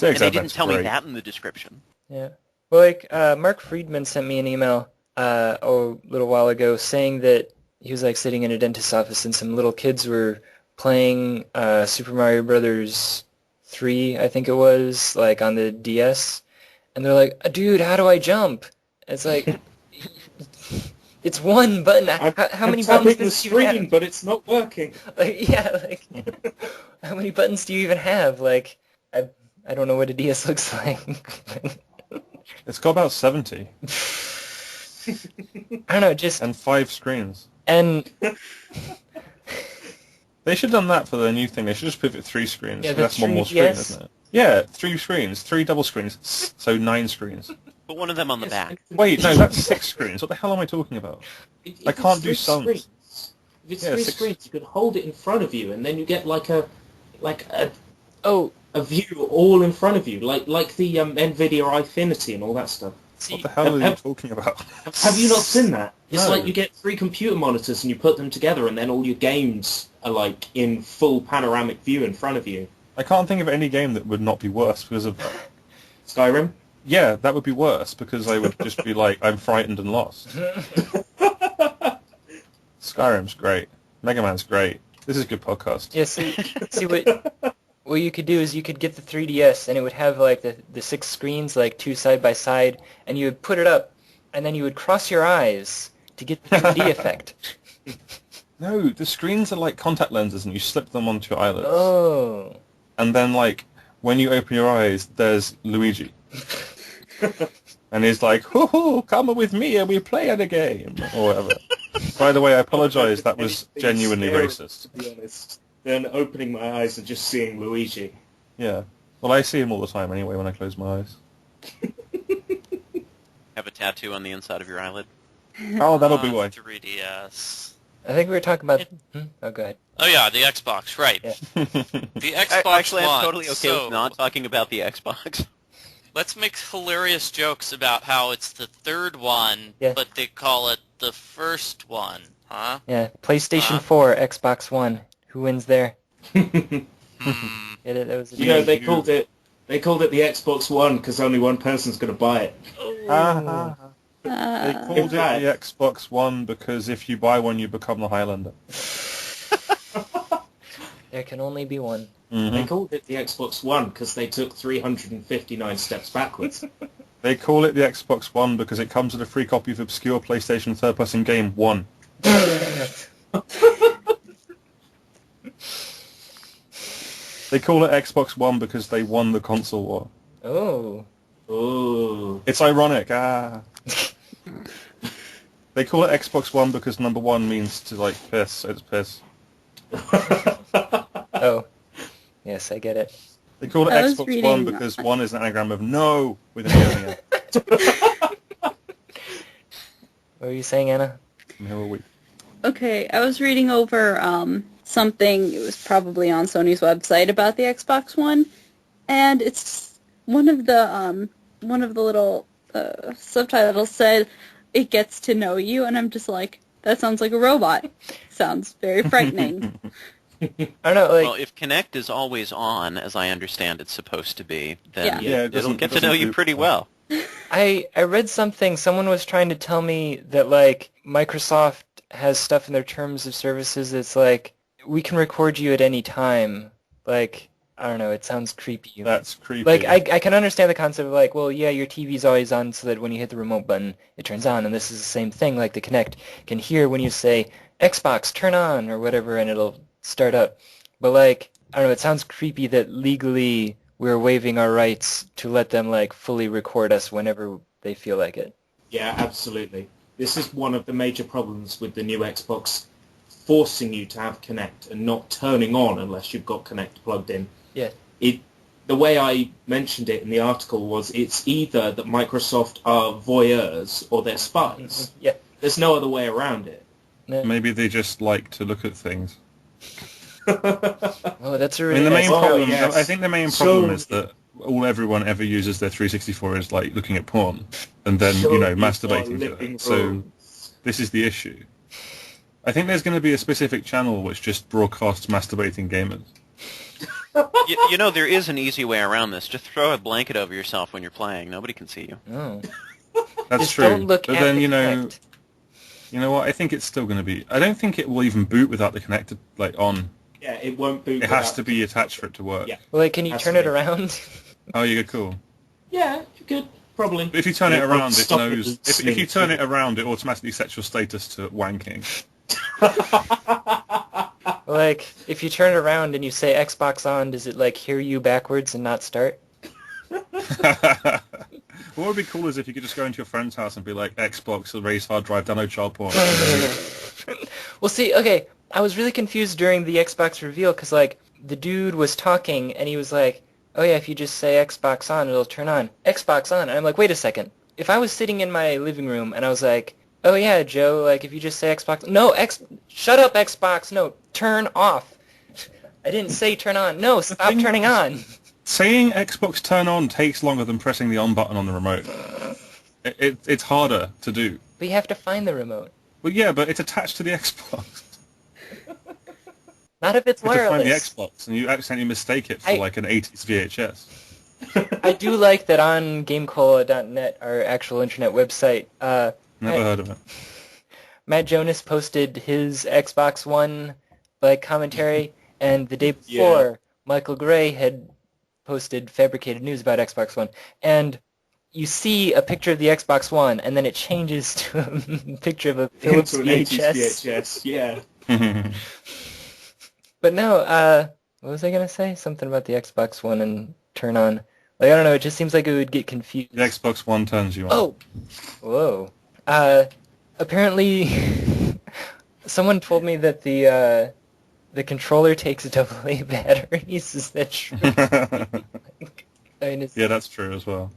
And they didn't tell me that in the description. Yeah. Well, like, Mark Friedman sent me an email a little while ago saying that he was, like, sitting in a dentist's office and some little kids were playing Super Mario Brothers 3, I think it was, like, on the DS. And they're like, dude, how do I jump? It's like, it's one button. How many buttons does you have? But it's not working. Like, yeah, like, how many buttons do you even have? Like, I don't know what a DS looks like. It's got about 70. I don't know, just... And 5 screens. And... They should have done that for their new thing. They should just put it 3 screens. Yeah, So that's one more screen, isn't it? Yeah, 3 screens. 3 double screens. So 9 screens. But one of them on the back. Wait, no, that's 6 screens. What the hell am I talking about? I can't do sums. If it's 3 screens, you could hold it in front of you, and then you get like a view all in front of you, like the NVIDIA Eyefinity and all that stuff. What the hell are you talking about? Have you not seen that? It's No. like you get 3 computer monitors and you put them together, and then all your games are like in full panoramic view in front of you. I can't think of any game that would not be worse because of that. Skyrim? Yeah, that would be worse because I would just be like, I'm frightened and lost. Skyrim's great. Mega Man's great. This is a good podcast. Yeah, see what you could do is you could get the 3DS and it would have like the 6 screens like 2 side by side, and you would put it up and then you would cross your eyes to get the 3D effect. No, the screens are like contact lenses and you slip them onto your eyelids. Oh. And then like when you open your eyes, there's Luigi. And he's like, hoo-hoo, come with me and we play at a game, or whatever. By the way, I apologise, that was genuinely racist. To be honest. Then opening my eyes and just seeing Luigi. Yeah. Well, I see him all the time anyway when I close my eyes. Have a tattoo on the inside of your eyelid. Oh, that'll be why. 3DS. I think we were talking about... Oh, go ahead. Oh yeah, the Xbox, right. Yeah. The Xbox Actually, One. I'm totally okay So, with not talking about the Xbox. let's make hilarious jokes about how it's the third one, Yeah. but they call it the first one, huh? Yeah, PlayStation 4, Xbox One. Who wins there? Hmm. Yeah, that was a You know, joke. they called it the Xbox One because only one person's going to buy it. They called it the Xbox One because if you buy one, you become the Highlander. There can only be one. Mm-hmm. They called it the Xbox One because they took 359 steps backwards. They call it the Xbox One because it comes with a free copy of obscure PlayStation third-person game 1. They call it Xbox One because they won the console war. Oh. Ooh. It's ironic. They call it Xbox One because number 1 means to, like, piss, so it's piss. Oh. Yes, I get it. They call it I was Xbox One reading- because 1 is an anagram of no with an E on the end. What were you saying, Anna? And here are we. Okay, I was reading over something, it was probably on Sony's website about the Xbox One, and it's one of the little subtitles said, "It gets to know you," and I'm just like, that sounds like a robot. Sounds very frightening. I don't know, like... Well, if Kinect is always on, as I understand it's supposed to be, then Yeah. it'll get to know you pretty well. I read something, someone was trying to tell me that, like, Microsoft has stuff in their terms of services that's like, we can record you at any time. Like, I don't know, it sounds creepy. That's creepy. Like, I can understand the concept of, like, well, yeah, your TV's always on so that when you hit the remote button, it turns on, and this is the same thing, like the Kinect can hear when you say, Xbox, turn on, or whatever, and it'll start up. But, like, I don't know, it sounds creepy that legally we're waiving our rights to let them, like, fully record us whenever they feel like it. Yeah, absolutely. This is one of the major problems with the new Xbox, forcing you to have Kinect and not turning on unless you've got Kinect plugged in. Yeah. The way I mentioned it in the article was it's either that Microsoft are voyeurs or they're spies. Yeah. There's no other way around it. Maybe they just like to look at things. Oh, that's a I really mean, the main nice problem. yes. I think the main problem is that all everyone ever uses their 364 is like looking at porn and then masturbating to it. So this is the issue. I think there's going to be a specific channel which just broadcasts masturbating gamers. There is an easy way around this. Just throw a blanket over yourself when you're playing. Nobody can see you. Oh. That's Just true. don't look But at then the you Kinect. know what? I think it's still going to be. I don't think it will even boot without the connected on. Yeah, it won't boot. It has without- to be attached for it to work. Yeah. Well, like, can you Has turn to it be. around? Oh, you're cool. Yeah, you could, probably. But if you turn it It won't around, it stop it knows. If listening you turn to it around, it automatically sets your status to wanking. Like, if you turn it around and you say Xbox on, does it, like, hear you backwards and not start? What would be cool is if you could just go into your friend's house and be like, Xbox, erase hard drive, download child porn. Well, see, okay, I was really confused during the Xbox reveal because, like, the dude was talking and he was like, oh yeah, if you just say Xbox on, it'll turn on. Xbox on. And I'm like, wait a second. If I was sitting in my living room and I was like, oh yeah, Joe, like, if you just say Xbox... No, shut up, Xbox. No, turn off. I didn't say turn on. No, stop turning on. Saying Xbox turn on takes longer than pressing the on button on the remote. It's harder to do. But you have to find the remote. Well, yeah, but it's attached to the Xbox. Not if it's You have to find the wireless. Xbox, and you accidentally mistake it for like an 80s VHS. I do like that on GameCola.net, our actual internet website, Never heard of it. Matt Jonas posted his Xbox One commentary, and the day before, Michael Gray had posted fabricated news about Xbox One, and you see a picture of the Xbox One, and then it changes to a picture of a Philips Into an 80s VHS. VHS, yeah. But no, what was I gonna say? Something about the Xbox One and turn on. Like, I don't know, it just seems like it would get confused. The Xbox One turns you on. Oh! Whoa. Apparently, someone told me that the controller takes AA batteries. Is that true? I mean, Yeah, that's true as well.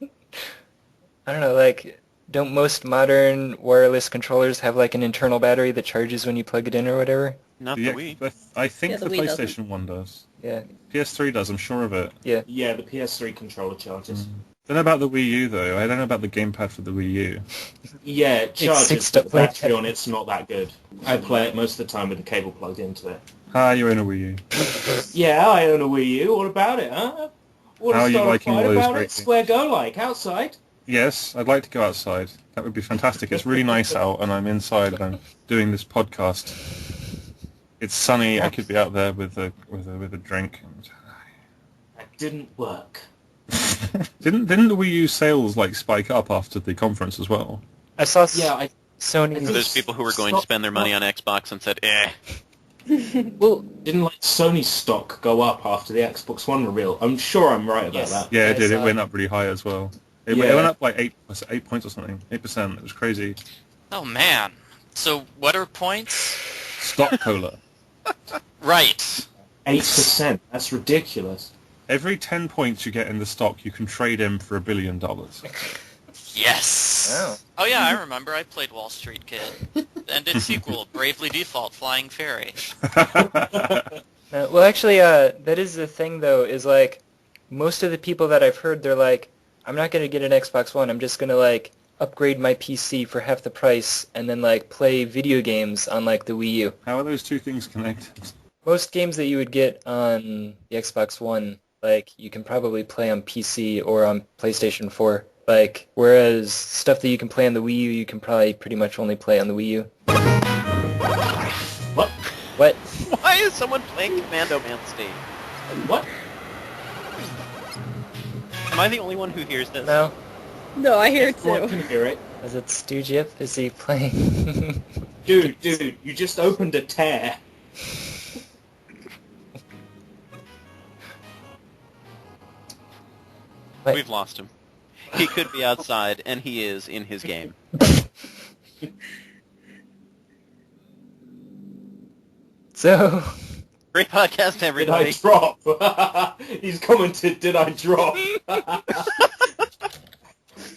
I don't know, like, don't most modern wireless controllers have, like, an internal battery that charges when you plug it in or whatever? Not the Wii. I think Yeah, the the Wii PlayStation one does. Yeah. PS3 does, I'm sure of it. Yeah. Yeah, the PS3 controller charges. Don't know about the Wii U, though. I don't know about the gamepad for the Wii U. Yeah, it charges, six but to the battery play. on it's not that good. I play it most of the time with the cable plugged into it. Ah, you're in a Wii U. Yeah, I own a Wii U. What about it, huh? What How are you liking all those about great it? Square Go like outside. Yes, I'd like to go outside. That would be fantastic. It's really nice out, and I'm inside, and I'm doing this podcast. It's sunny. I could be out there with a drink. That didn't work. Didn't the Wii U sales spike up after the conference as well? I saw Yeah, Sony... I think- Those people who were going to spend their money on Xbox and said, Well, didn't Sony's stock go up after the Xbox One reveal? I'm sure I'm right about Yes. that. Yeah, it I did. It saw went up really high as well. It Yeah. went up 8 points or something. 8%. It was crazy. Oh man. So what are points? Stock cola. Right. 8%. That's ridiculous. Every 10 points you get in the stock, you can trade in for $1 billion. Yes. Wow. Oh yeah, I remember. I played Wall Street Kid. and its sequel, Bravely Default Flying Fairy. Well, actually, that is the thing, though, is, like, most of the people that I've heard, they're like, I'm not going to get an Xbox One, I'm just going to, like, upgrade my PC for half the price and then, like, play video games on, like, the Wii U. How are those two things connected? Most games that you would get on the Xbox One, like, you can probably play on PC or on PlayStation 4. Like, whereas stuff that you can play on the Wii U, you can probably pretty much only play on the Wii U. What? What? Why is someone playing Commando Man Steve? What? Am I the only one who hears this? No? No, I hear it Everyone too. can hear it. Is it Stu Gipp? Is he playing? Dude, you just opened a tear. What? We've lost him. He could be outside, and he is in his game. So... Great podcast, Did I everybody. drop? He's commented, did I drop?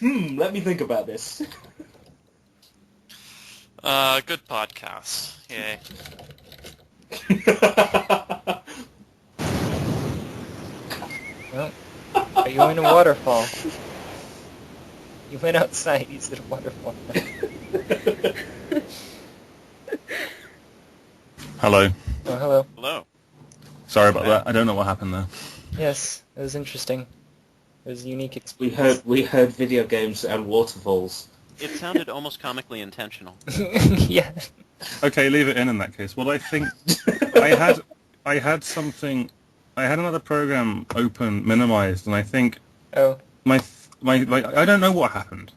Let me think about this. Good podcast. Yay. Well, are you in a waterfall? You went outside, you said a waterfall. Hello. Oh, hello. Hello. Sorry about that. I don't know what happened there. Yes, it was interesting. It was a unique experience. We heard video games and waterfalls. It sounded almost comically intentional. Yeah. Okay, leave it in that case. Well, I think I had something. I had another program open, minimized, and I think Oh. my I don't know what happened.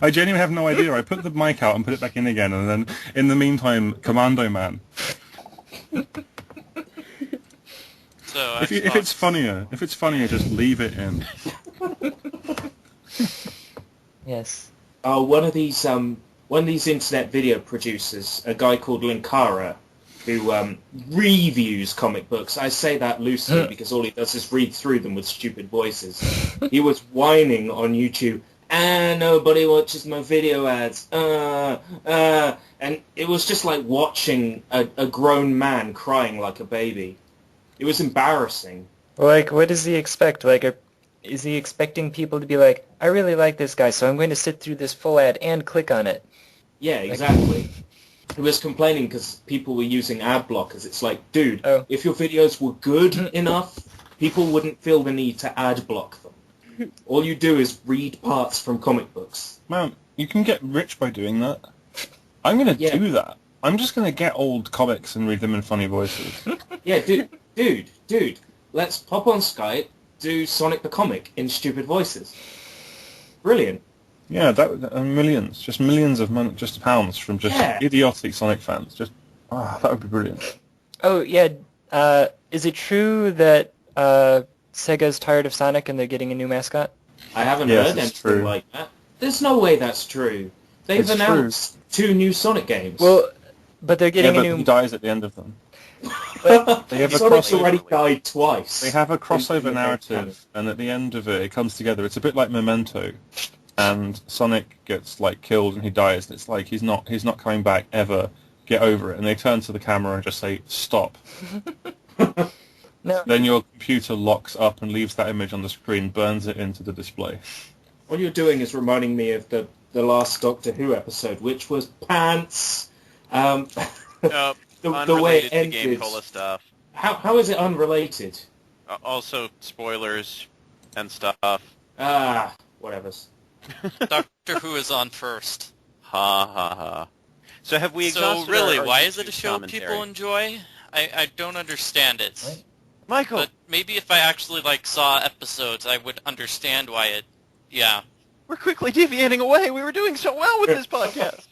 I genuinely have no idea. I put the mic out and put it back in again, and then in the meantime, Commando Man. So If it's funnier, just leave it in. Yes. Oh, one of these internet video producers, a guy called Linkara, who reviews comic books. I say that loosely because all he does is read through them with stupid voices. He was whining on YouTube, nobody watches my video ads, and it was just like watching a grown man crying like a baby. It was embarrassing. Like, what does he expect? Like, is he expecting people to be like, I really like this guy, so I'm going to sit through this full ad and click on it? Yeah, exactly. He was complaining because people were using ad blockers. It's like, dude, if your videos were good enough, people wouldn't feel the need to ad block them. All you do is read parts from comic books. Man, you can get rich by doing that. I'm going to do that. I'm just going to get old comics and read them in funny voices. Yeah, dude, let's pop on Skype, do Sonic the Comic in stupid voices. Brilliant. Yeah, millions, just millions of just pounds from just idiotic Sonic fans. Just, that would be brilliant. Oh, yeah. Is it true that Sega's tired of Sonic and they're getting a new mascot? I haven't heard anything like that. There's no way that's true. They've announced 2 new Sonic games. Well, but they're getting a new... he dies at the end of them. But They have a Sonic's crossover. already died twice. They have a crossover narrative, and at the end of it, it comes together. It's a bit like Memento, and Sonic gets like killed and he dies. And it's like he's not coming back ever. Get over it. And they turn to the camera and just say stop. No. Then your computer locks up and leaves that image on the screen, burns it into the display. What you're doing is reminding me of the last Doctor Who episode, which was pants. The way it ended. To GameCola stuff. How is it unrelated? Also, spoilers and stuff. Whatever. Doctor Who is on first. Ha ha ha. So have we exhausted So really, our why is it a YouTube show commentary? people enjoy? I don't understand it. What? Michael! But maybe if I actually saw episodes, I would understand why it. Yeah. We're quickly deviating away. We were doing so well with this podcast.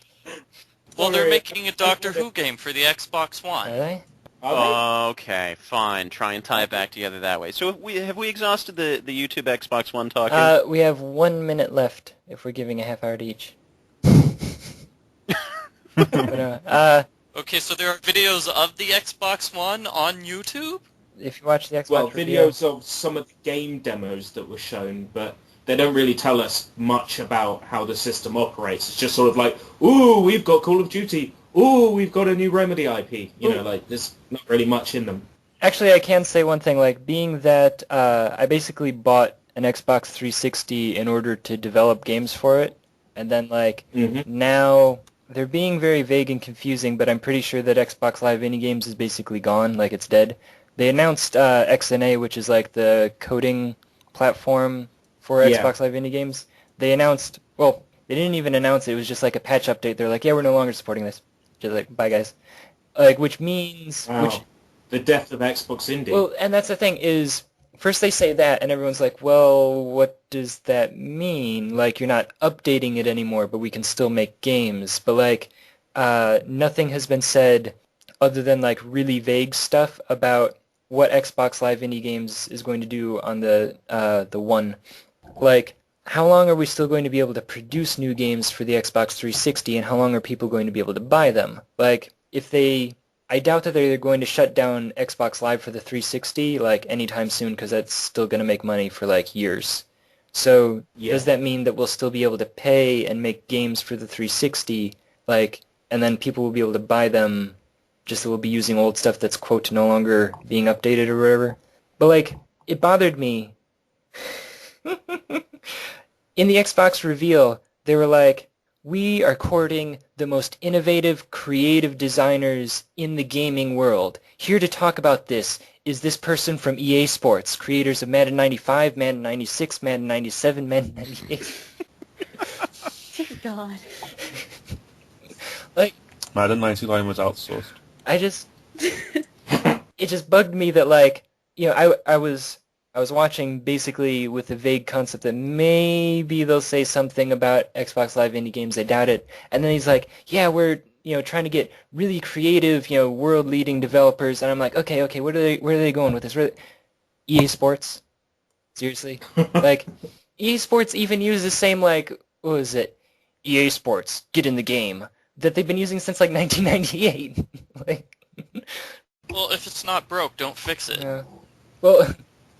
Well, they're making a Doctor Who game for the Xbox One. Are they? Okay, fine. Try and tie it back together that way. So have we exhausted the YouTube Xbox One talking? We have 1 minute left if we're giving a half hour to each. But, Okay, so there are videos of the Xbox One on YouTube? if you watch the Xbox Well, review, videos of some of the game demos that were shown, but they don't really tell us much about how the system operates. It's just sort of like, ooh, we've got Call of Duty. Ooh, we've got a new Remedy IP. You know, like, there's not really much in them. Actually, I can say one thing, like, being that I basically bought an Xbox 360 in order to develop games for it, and then, like, now they're being very vague and confusing, but I'm pretty sure that Xbox Live Indie Games is basically gone, like, it's dead. They announced XNA, which is, like, the coding platform for Xbox Live Indie Games. They announced, well, they didn't even announce it, it was just, like, a patch update. They're like, yeah, we're no longer supporting this. Just like, bye, guys. Like, which means... Wow. The death of Xbox Indie. Well, and that's the thing, is... First they say that, and everyone's like, well, what does that mean? Like, you're not updating it anymore, but we can still make games. But, like, nothing has been said other than, like, really vague stuff about what Xbox Live Indie Games is going to do on the One. Like, how long are we still going to be able to produce new games for the Xbox 360, and how long are people going to be able to buy them? Like, if they... I doubt that they're going to shut down Xbox Live for the 360 like anytime soon, because that's still going to make money for like years. So does that mean that we'll still be able to pay and make games for the 360, like, and then people will be able to buy them, just that we'll be using old stuff that's quote no longer being updated or whatever? But like, it bothered me. In the Xbox reveal, they were like, we are courting the most innovative, creative designers in the gaming world. Here to talk about this is this person from EA Sports, creators of Madden 95, Madden 96, Madden 97, Madden 98. Dear God. Like, Madden 99 was outsourced. It just bugged me that, like, you know, I was watching basically with the vague concept that maybe they'll say something about Xbox Live Indie Games. I doubt it. And then he's like, yeah, we're, you know, trying to get really creative, you know, world-leading developers. And I'm like, okay, where are they going with this? EA Sports? Seriously? Like, EA Sports even uses the same, like, what was it? EA Sports, get in the game. That they've been using since, like, 1998. Like, Well, if it's not broke, don't fix it. Well...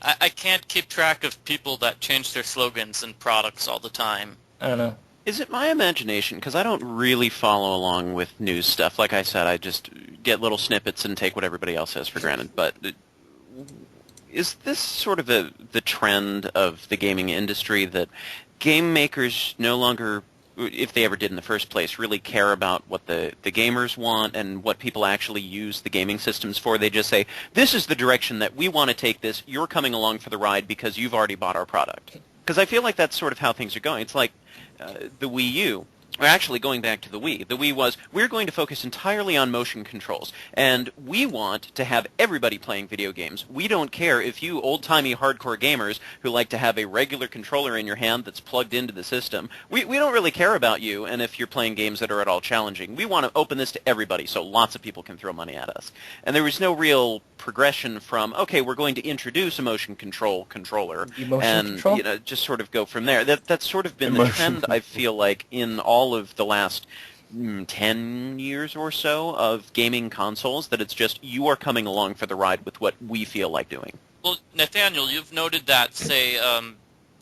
I can't keep track of people that change their slogans and products all the time. I don't know. Is it my imagination? Because I don't really follow along with news stuff. Like I said, I just get little snippets and take what everybody else has for granted. But is this sort of the trend of the gaming industry that game makers no longer, if they ever did in the first place, really care about what the gamers want and what people actually use the gaming systems for? They just say, this is the direction that we want to take this. You're coming along for the ride because you've already bought our product. Because I feel like that's sort of how things are going. It's like the Wii U. Or actually, going back to the Wii was, we're going to focus entirely on motion controls, and we want to have everybody playing video games. We don't care if you old-timey hardcore gamers who like to have a regular controller in your hand that's plugged into the system, we don't really care about you, and if you're playing games that are at all challenging. We want to open this to everybody so lots of people can throw money at us. And there was no real progression from, okay, we're going to introduce a motion controller, and you know, just sort of go from there. That's sort of been the trend, I feel like, in all of the last 10 years or so of gaming consoles, that it's just you are coming along for the ride with what we feel like doing. Well, Nathaniel, you've noted that, say,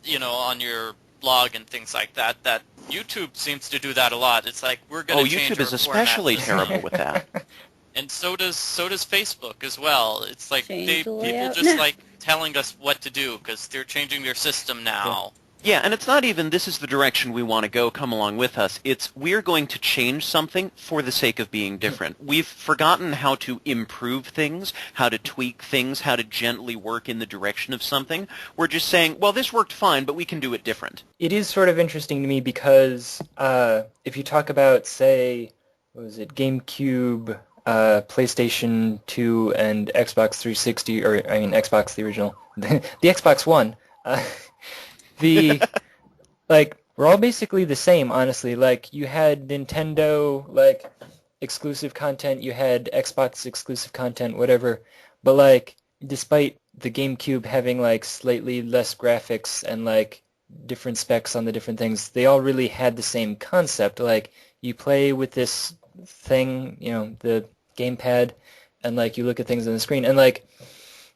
you know, on your blog and things like that, that YouTube seems to do that a lot. It's like, we're going to change YouTube our is especially format. terrible with that. And so does Facebook as well. It's like people layout. just like telling us what to do because they're changing their system now. Yeah, and it's not even, this is the direction we want to go, come along with us. It's, we're going to change something for the sake of being different. We've forgotten how to improve things, how to tweak things, how to gently work in the direction of something. We're just saying, well, this worked fine, but we can do it different. It is sort of interesting to me because if you talk about, say, what was it, GameCube, PlayStation 2, and Xbox 360, or I mean Xbox the original, the Xbox One, like, we're all basically the same, honestly. Like, you had Nintendo, like, exclusive content, you had Xbox exclusive content, whatever, but, like, despite the GameCube having, like, slightly less graphics and, like, different specs on the different things, they all really had the same concept. Like, you play with this thing, you know, the gamepad, and, like, you look at things on the screen, and, like,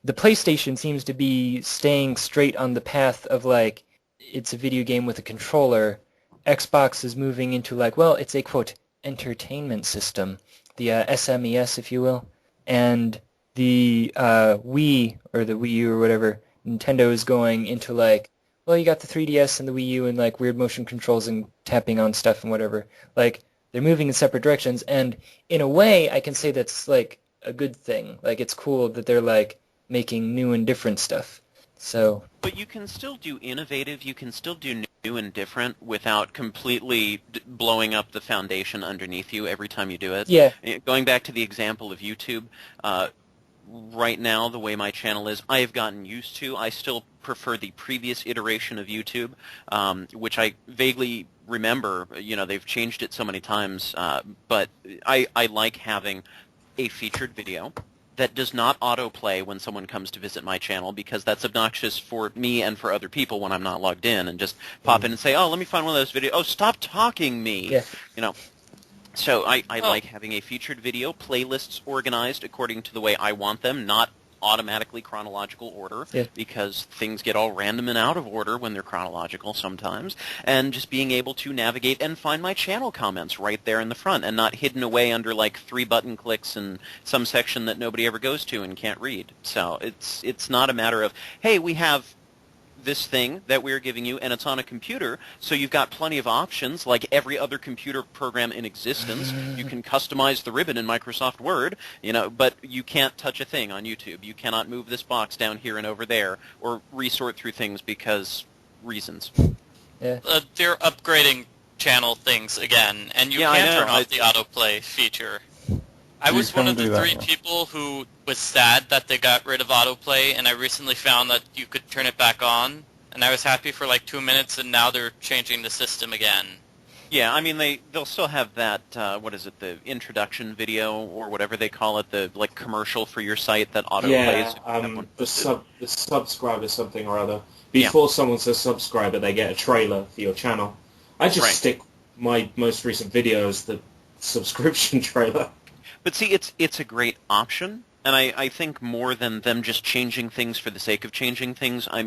the PlayStation seems to be staying straight on the path of, like, it's a video game with a controller. Xbox is moving into like, well, it's a, quote, entertainment system, the SMES, if you will. And the Wii, or the Wii U or whatever, Nintendo is going into like, well, you got the 3DS and the Wii U and like weird motion controls and tapping on stuff and whatever. Like, they're moving in separate directions, and in a way, I can say that's like a good thing. Like, it's cool that they're like making new and different stuff. So, but you can still do innovative, you can still do new and different without completely blowing up the foundation underneath you every time you do it. yeah. Going back to the example of YouTube, right now, the way my channel is, I have gotten used to. I still prefer the previous iteration of YouTube, which I vaguely remember. You know, they've changed it so many times, but I like having a featured video that does not autoplay when someone comes to visit my channel, because that's obnoxious for me and for other people when I'm not logged in, and just pop in and say, oh, let me find one of those videos. Oh, stop talking me. Yeah. You know. So I like having a featured video, playlists organized according to the way I want them, not automatically chronological order, because things get all random and out of order when they're chronological sometimes, and just being able to navigate and find my channel comments right there in the front and not hidden away under like 3 button clicks in some section that nobody ever goes to and can't read. So it's not a matter of, hey, we have this thing that we're giving you, and it's on a computer, so you've got plenty of options, like every other computer program in existence. You can customize the ribbon in Microsoft Word, you know, but you can't touch a thing on YouTube. You cannot move this box down here and over there, or resort through things because reasons. Yeah. They're upgrading channel things again, and you can turn off the autoplay feature. I was one of the 3 people who was sad that they got rid of autoplay, and I recently found that you could turn it back on, and I was happy for like 2 minutes, and now they're changing the system again. Yeah, I mean, they'll still have that, what is it, the introduction video, or whatever they call it, the like commercial for your site that autoplays. Yeah, the subscriber something or other. Before someone says subscriber, they get a trailer for your channel. I just stick my most recent video as the subscription trailer. But see, it's a great option, and I think more than them just changing things for the sake of changing things, I'm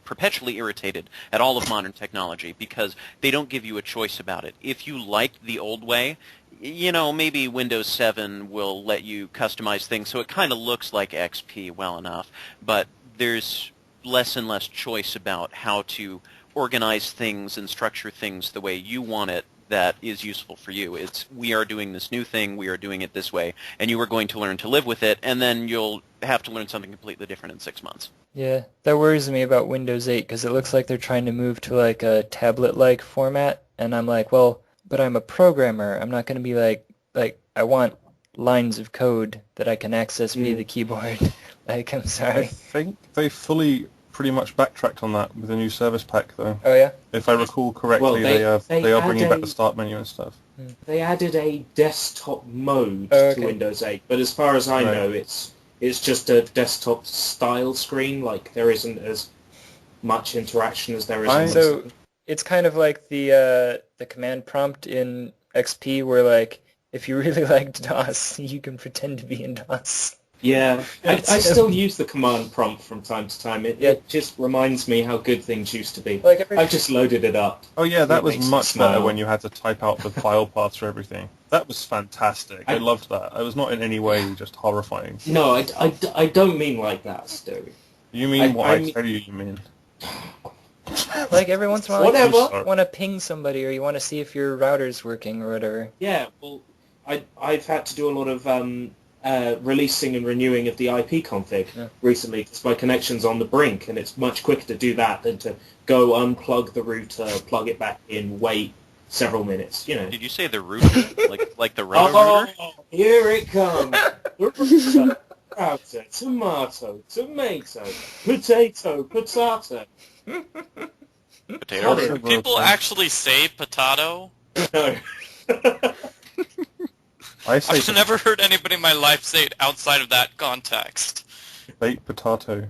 perpetually irritated at all of modern technology, because they don't give you a choice about it. If you liked the old way, you know, maybe Windows 7 will let you customize things so it kind of looks like XP well enough, but there's less and less choice about how to organize things and structure things the way you want it that is useful for you. It's, we are doing this new thing, we are doing it this way, and you are going to learn to live with it, and then you'll have to learn something completely different in 6 months. Yeah, that worries me about Windows 8, because it looks like they're trying to move to like a tablet-like format, and I'm like, well, but I'm a programmer. I'm not going to be like, I want lines of code that I can access via the keyboard. Like, I'm sorry. I think they fully pretty much backtracked on that with the new service pack, though. Oh, yeah? If I recall correctly, they are bringing back the start menu and stuff. They added a desktop mode to Windows 8, but as far as I know, it's just a desktop style screen. Like, there isn't as much interaction as there is in So it's kind of like the command prompt in XP, where like if you really liked DOS, you can pretend to be in DOS. Yeah, I still use the command prompt from time to time. It just reminds me how good things used to be. Like I've just loaded it up. Oh yeah, that was much better when you had to type out the file paths for everything. That was fantastic. I loved that. It was not in any way just horrifying. No, I don't mean like that, Stu. You mean what I tell you mean. Like every once in a while, you want to ping somebody, or you want to see if your router's working or whatever. Yeah, well, I've had to do a lot of releasing and renewing of the IP config recently, because my connection's on the brink, and it's much quicker to do that than to go unplug the router, plug it back in, wait several minutes. You know. Did you say the router? like the router? Oh, here it comes. The router, tomato, potato. Potato. Do people actually say potato? No. I've never heard anybody in my life say it outside of that context. Baked potato.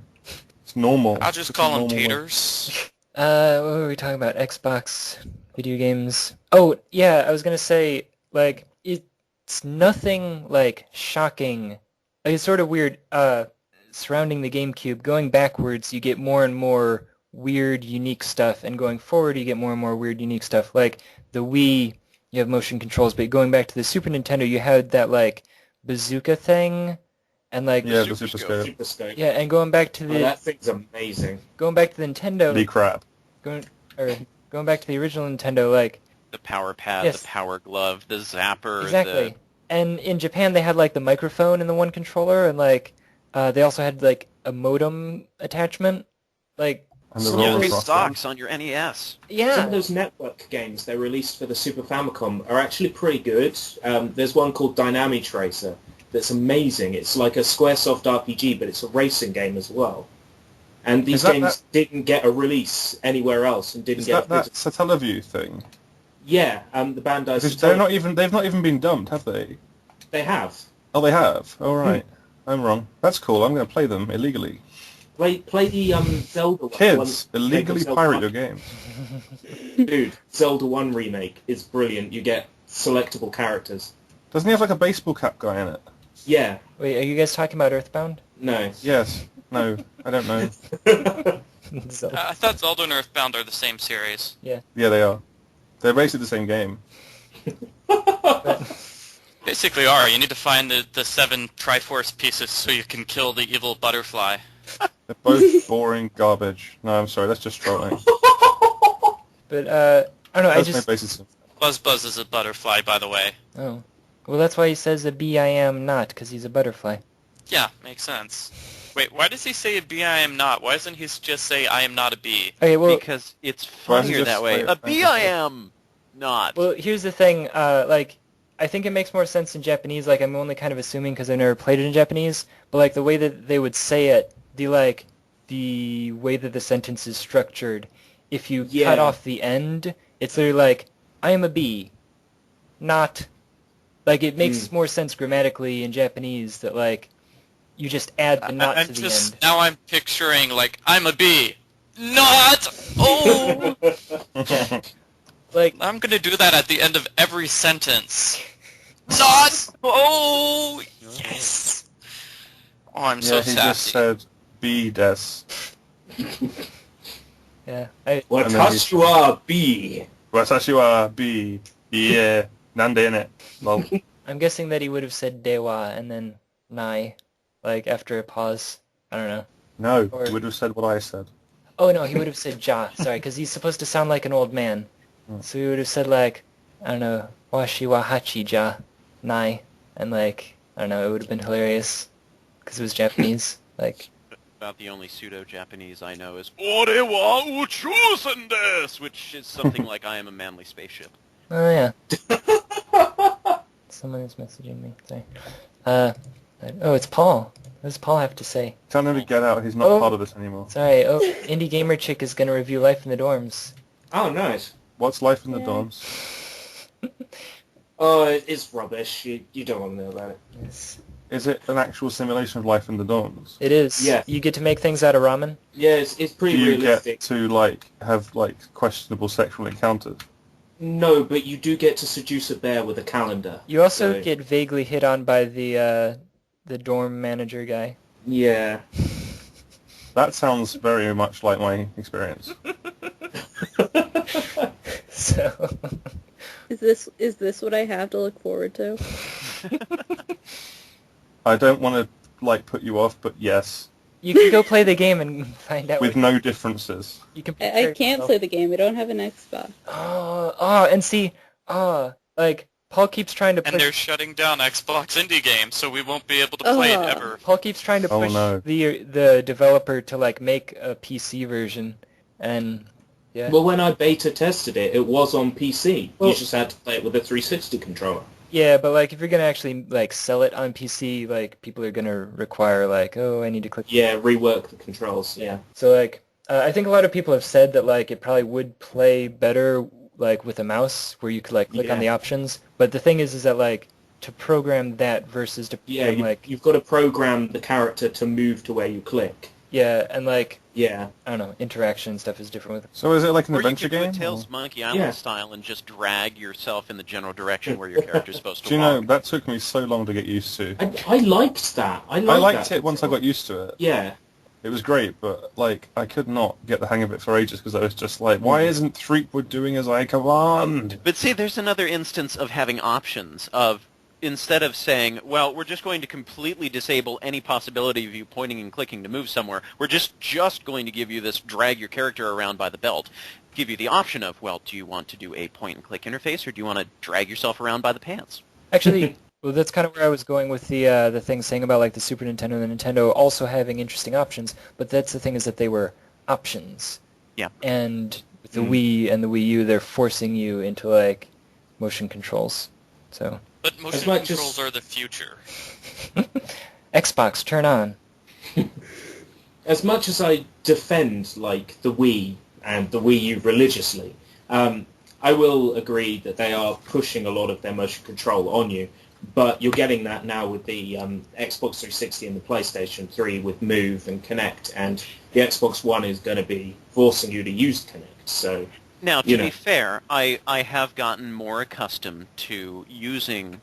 It's normal. I'll just call them taters. What were we talking about? Xbox, video games. Oh, yeah, I was going to say, like, it's nothing, like, shocking. Like, it's sort of weird. Surrounding the GameCube, going backwards, you get more and more weird, unique stuff, and going forward you get more and more weird, unique stuff. Like the Wii, you have motion controls, but going back to the Super Nintendo, you had that like bazooka thing, and like Yeah, the Super Scope. Super Scope. yeah, and going back to Oh, the that thing's amazing. going back to the Nintendo, The crap. going back to the original Nintendo, like The power pad, Yes. the power glove, the zapper. exactly. And in Japan, they had like the microphone in the one controller, and like they also had like a modem attachment. Like And the Some roller of The those coaster. stocks on your E NES. Some yeah, of those network games they released for the Super Famicom are actually pretty good. There's one called Dynamic Tracer that's amazing. It's like a Squaresoft RPG, but it's a racing game as well. And these Is that games didn't get a release anywhere else and didn't Is get that Satellaview thing? Yeah, the Bandai Because Satellaview- they've not even been dumped, have they? They have. Oh, they have? Oh, right. I'm wrong. That's cool. I'm going to play them illegally. Play the Zelda one. Kids, one- illegally Zelda pirate 1. your games. Dude, Zelda 1 remake is brilliant. You get selectable characters. Doesn't he have like a baseball cap guy in it? Yeah. wait, are you guys talking about Earthbound? No. Yes. No, I don't know. So, I thought Zelda and Earthbound are the same series. Yeah, they are. They're basically the same game. Basically are. You need to find the 7 Triforce pieces so you can kill the evil butterfly. They're both boring garbage. No, I'm sorry, that's just trolling. but I don't know. I That's just my basis. Buzz is a butterfly, by the way. oh well, that's why he says a bee I am not, because he's a butterfly. Yeah, makes sense. Wait, why does he say a bee I am not? Why doesn't he just say I am not a bee? Okay, well, Because it's Why doesn't he funnier just that way. say it? A bee I am not. well, here's the thing. Like, I think it makes more sense in Japanese. Like, I'm only kind of assuming because I've never played it in Japanese. But like the way that they would say it, the way that the sentence is structured, if you Yeah. cut off the end, it's literally like I am a bee, not. Like it makes more sense grammatically in Japanese that like you just add the not I'm to the just end. now I'm picturing like I'm a bee. Not. Oh, Like I'm gonna do that at the end of every sentence. Not. Oh, yes. Oh, I'm so Yeah, he just sassy. said be des. yeah, Watashi wa B. Watashi wa be. Yeah. Nande ne. Lol. I'm guessing that he would have said dewa and then nai, like after a pause. I don't know. No, Or- he would have said what I said. Oh no, he would have said ja. Sorry, because he's supposed to sound like an old man. So he would have said like, I don't know, washi wa hachi ja, nai, and like I don't know, it would have been hilarious because it was Japanese. Like, About the only pseudo-Japanese I know is Ore wa uchusen desu, which is something like I am a manly spaceship. oh yeah, someone is messaging me. Sorry. Oh, it's Paul. What does Paul have to say? Tell him to get out. He's not Oh. part of this anymore. Sorry. Oh, Indie Gamer Chick is gonna review Life in the Dorms. Oh, nice. What's life in the Yeah. dorms? Oh, it's rubbish. You don't want to know about it. Yes. Is it an actual simulation of life in the dorms? It is. Yeah. You get to make things out of ramen. Yeah, it's Do pretty you realistic. get to like have like questionable sexual encounters? No, but you do get to seduce a bear with a calendar. You also So- get vaguely hit on by the dorm manager guy. Yeah. That sounds very much like my experience. So Is this what I have to look forward to? I don't want to like put you off, but yes, you can go play the game and find out. with no differences. You can. I can't play the game. I don't have an Xbox. And see, like Paul keeps trying to And push. they're shutting down Xbox indie games, so we won't be able to play it Ugh. ever. Paul keeps trying to Oh, push no. the developer to like make a PC version, and yeah. Well, when I beta tested it, it was on PC. Well- You just had to play it with a 360 controller. Yeah, but like if you're gonna actually like sell it on PC, like people are gonna require like, oh, I need to click. Yeah, rework the controls. Yeah. So like, I think a lot of people have said that like it probably would play better like with a mouse where you could like click on Yeah. the options. But the thing is that like to program that versus to Yeah, program, like you've got to program the character to move to where you click. yeah, and like Yeah. I don't know, interaction stuff is different with. So is it like an Or you adventure could do game? a Tales or- Monkey Island Yeah. style and just drag yourself in the general direction where your character's supposed to Do you know walk. that took me so long to get used to? I liked that. I I liked that it once I got used to it. Yeah. It was great, but like I could not get the hang of it for ages because I was just like, why isn't Threepwood doing as I command? But see, there's another instance of having options of, instead of saying, well, we're just going to completely disable any possibility of you pointing and clicking to move somewhere, we're just going to give you this drag your character around by the belt, give you the option of, well, do you want to do a point and click interface or do you want to drag yourself around by the pants? Actually, well, that's kind of where I was going with the thing saying about like the Super Nintendo and the Nintendo also having interesting options, but that's the thing is that they were options. Yeah. And with the Wii and the Wii U, they're forcing you into like motion controls. So. But motion controls are the future. Xbox, turn on. As much as I defend like the Wii and the Wii U religiously, I will agree that they are pushing a lot of their motion control on you. But you're getting that now with the Xbox 360 and the PlayStation 3 with Move and Kinect, and the Xbox One is going to be forcing you to use Kinect. So now, to be fair, I have gotten more accustomed to using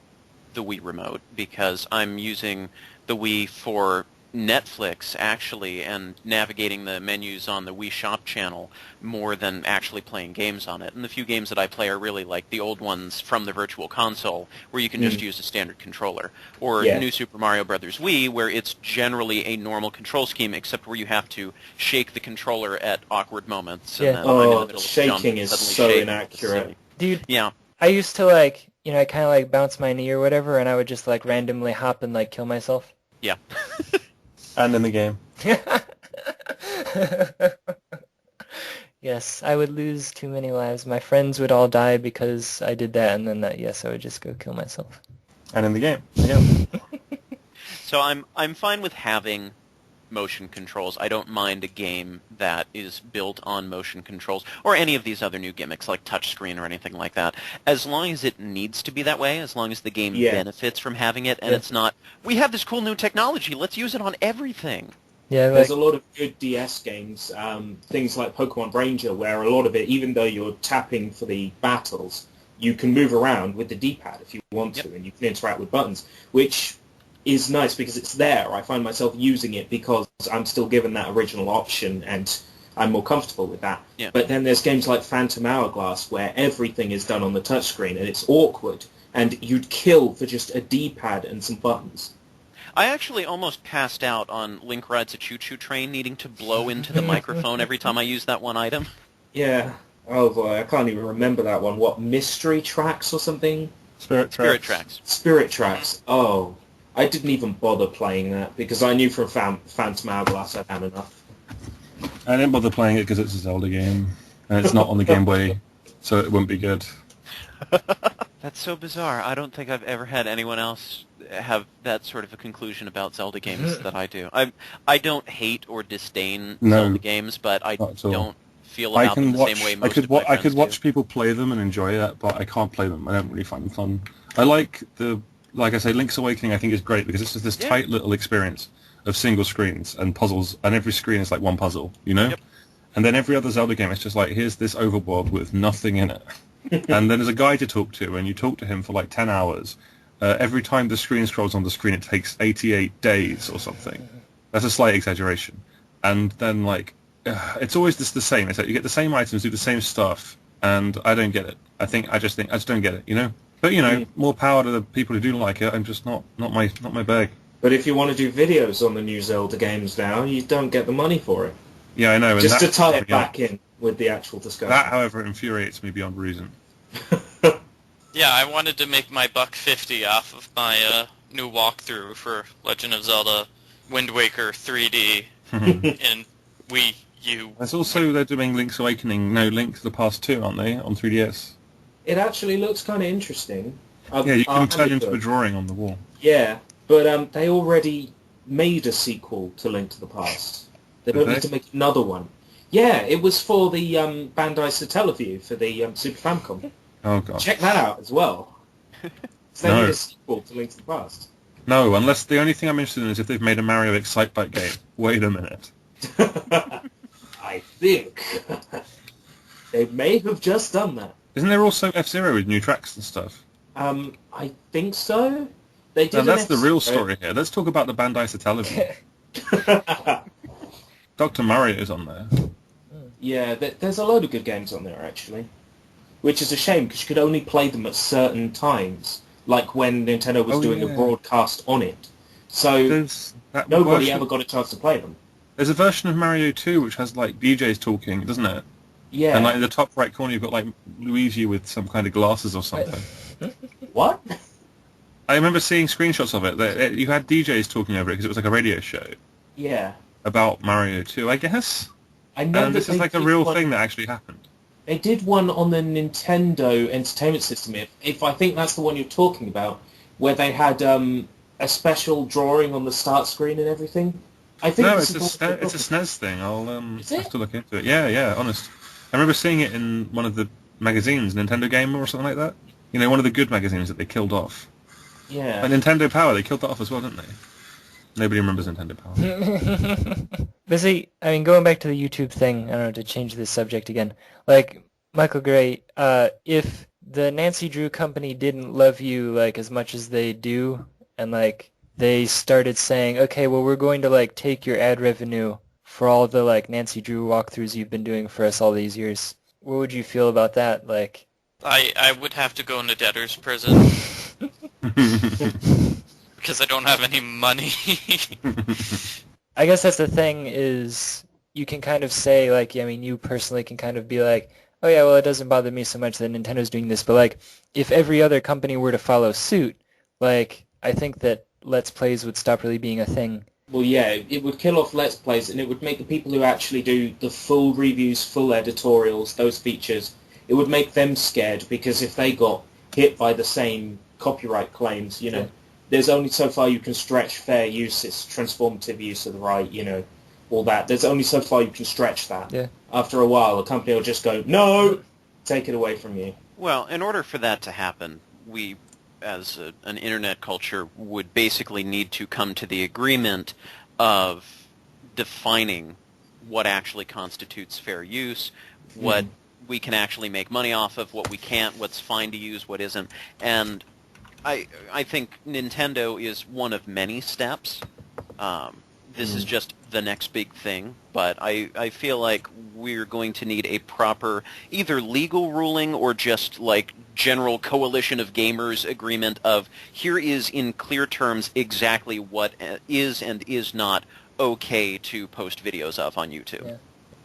the Wii Remote because I'm using the Wii for Netflix, actually, and navigating the menus on the Wii Shop channel more than actually playing games on it. And the few games that I play are really like the old ones from the Virtual Console, where you can just use a standard controller. Or New Super Mario Bros. Wii, where it's generally a normal control scheme, except where you have to shake the controller at awkward moments. And then find in the middle shaking of is suddenly so shake. inaccurate. Dude, Yeah. I used to like, I kind of like bounce my knee or whatever, and I would just like randomly hop and like kill myself. Yeah. And in the game. Yes, I would lose too many lives. My friends would all die because I did that, and then I would just go kill myself. And in the game. Yeah. So I'm fine with having motion controls. I don't mind a game that is built on motion controls or any of these other new gimmicks like touchscreen or anything like that. As long as it needs to be that way, as long as the game benefits from having it, and it's not, we have this cool new technology, let's use it on everything. Yeah, There's a lot of good DS games, things like Pokemon Ranger, where a lot of it, even though you're tapping for the battles, you can move around with the D-pad if you want to, and you can interact with buttons, which is nice because it's there. I find myself using it because I'm still given that original option and I'm more comfortable with that. Yeah. But then there's games like Phantom Hourglass where everything is done on the touchscreen and it's awkward and you'd kill for just a D-pad and some buttons. I actually almost passed out on Link Rides a Choo-Choo Train needing to blow into the microphone every time I use that one item. Yeah. Oh boy, I can't even remember that one. What, Mystery Tracks or something? Spirit Tracks. Spirit Tracks. Oh. I didn't even bother playing that because I knew from Phantom Hourglass I'd had enough. I didn't bother playing it because it's a Zelda game, and it's not on the Game Boy, so it wouldn't be good. That's so bizarre. I don't think I've ever had anyone else have that sort of a conclusion about Zelda games that I do. I don't hate or disdain Zelda games, but I don't feel about them the same way most of my friends I could watch do. people play them and enjoy that, but I can't play them. I don't really find them fun. I like I say, Link's Awakening I think is great because it's just this tight little experience of single screens and puzzles, and every screen is like one puzzle, Yep. And then every other Zelda game, it's just like, here's this overworld with nothing in it. And then there's a guy to talk to, and you talk to him for like 10 hours. Every time the screen scrolls on the screen, it takes 88 days or something. That's a slight exaggeration. And then, like, it's always the same. It's like you get the same items, do the same stuff, and I don't get it. I just don't get it, But, more power to the people who do like it. I'm just not my bag. But if you want to do videos on the new Zelda games now, you don't get the money for it. Yeah, I know. And just to tie it back in with the actual discussion. That, however, infuriates me beyond reason. Yeah, I wanted to make my $1.50 off of my new walkthrough for Legend of Zelda Wind Waker 3D in Wii U. There's also, they're doing Link's Awakening, Link to the Past 2, aren't they, on 3DS? It actually looks kind of interesting. Yeah, you can turn into a drawing on the wall. Yeah, but they already made a sequel to Link to the Past. They don't need to make another one. Yeah, it was for the Bandai Satellaview for the Super Famicom. Oh, God. Check that out as well. So they need a sequel to Link to the Past. No, unless the only thing I'm interested in is if they've made a Mario Excitebike game. Wait a minute. I think they may have just done that. Isn't there also F-Zero with new tracks and stuff? I think so. They did. Now, that's the real story here. Let's talk about the Bandai Satellaview. Dr. Mario's on there. Yeah, there's a load of good games on there, actually. Which is a shame, because you could only play them at certain times, like when Nintendo was doing a broadcast on it. So nobody ever got a chance to play them. There's a version of Mario 2 which has, like, DJs talking, doesn't it? Yeah. And, like, in the top right corner you've got, like, Luigi with some kind of glasses or something. What? I remember seeing screenshots of it. You had DJs talking over it because it was like a radio show. Yeah. About Mario 2, I guess. I know and this is like a real thing that actually happened. They did one on the Nintendo Entertainment System, if I think that's the one you're talking about, where they had a special drawing on the start screen and everything. I think no, it's a SNES thing. I'll have to look into it. Yeah, honest. I remember seeing it in one of the magazines, Nintendo Gamer or something like that. You know, one of the good magazines that they killed off. Yeah. Like Nintendo Power, they killed that off as well, didn't they? Nobody remembers Nintendo Power. But see, I mean, going back to the YouTube thing, I don't know, to change the subject again. Like, Michael Gray, if the Nancy Drew company didn't love you, like, as much as they do, and, like, they started saying, okay, well, we're going to, like, take your ad revenue for all the, like, Nancy Drew walkthroughs you've been doing for us all these years, what would you feel about that? Like, I would have to go into debtor's prison. Because I don't have any money. I guess that's the thing is you can kind of say, like, I mean, you personally can kind of be like, oh yeah, well, it doesn't bother me so much that Nintendo's doing this, but, like, if every other company were to follow suit, like, I think that Let's Plays would stop really being a thing. Well, yeah, it would kill off Let's Plays, and it would make the people who actually do the full reviews, full editorials, those features, it would make them scared, because if they got hit by the same copyright claims, you know, there's only so far you can stretch fair use, it's transformative use of the right, you know, all that. There's only so far you can stretch that. Yeah. After a while, a company will just go, no, take it away from you. Well, in order for that to happen, we, as an internet culture, would basically need to come to the agreement of defining what actually constitutes fair use, what we can actually make money off of, what we can't, what's fine to use, what isn't. And I think Nintendo is one of many steps. This is just the next big thing, but I feel like we're going to need a proper either legal ruling or just like general coalition of gamers agreement of here is in clear terms exactly what is and is not okay to post videos of on YouTube.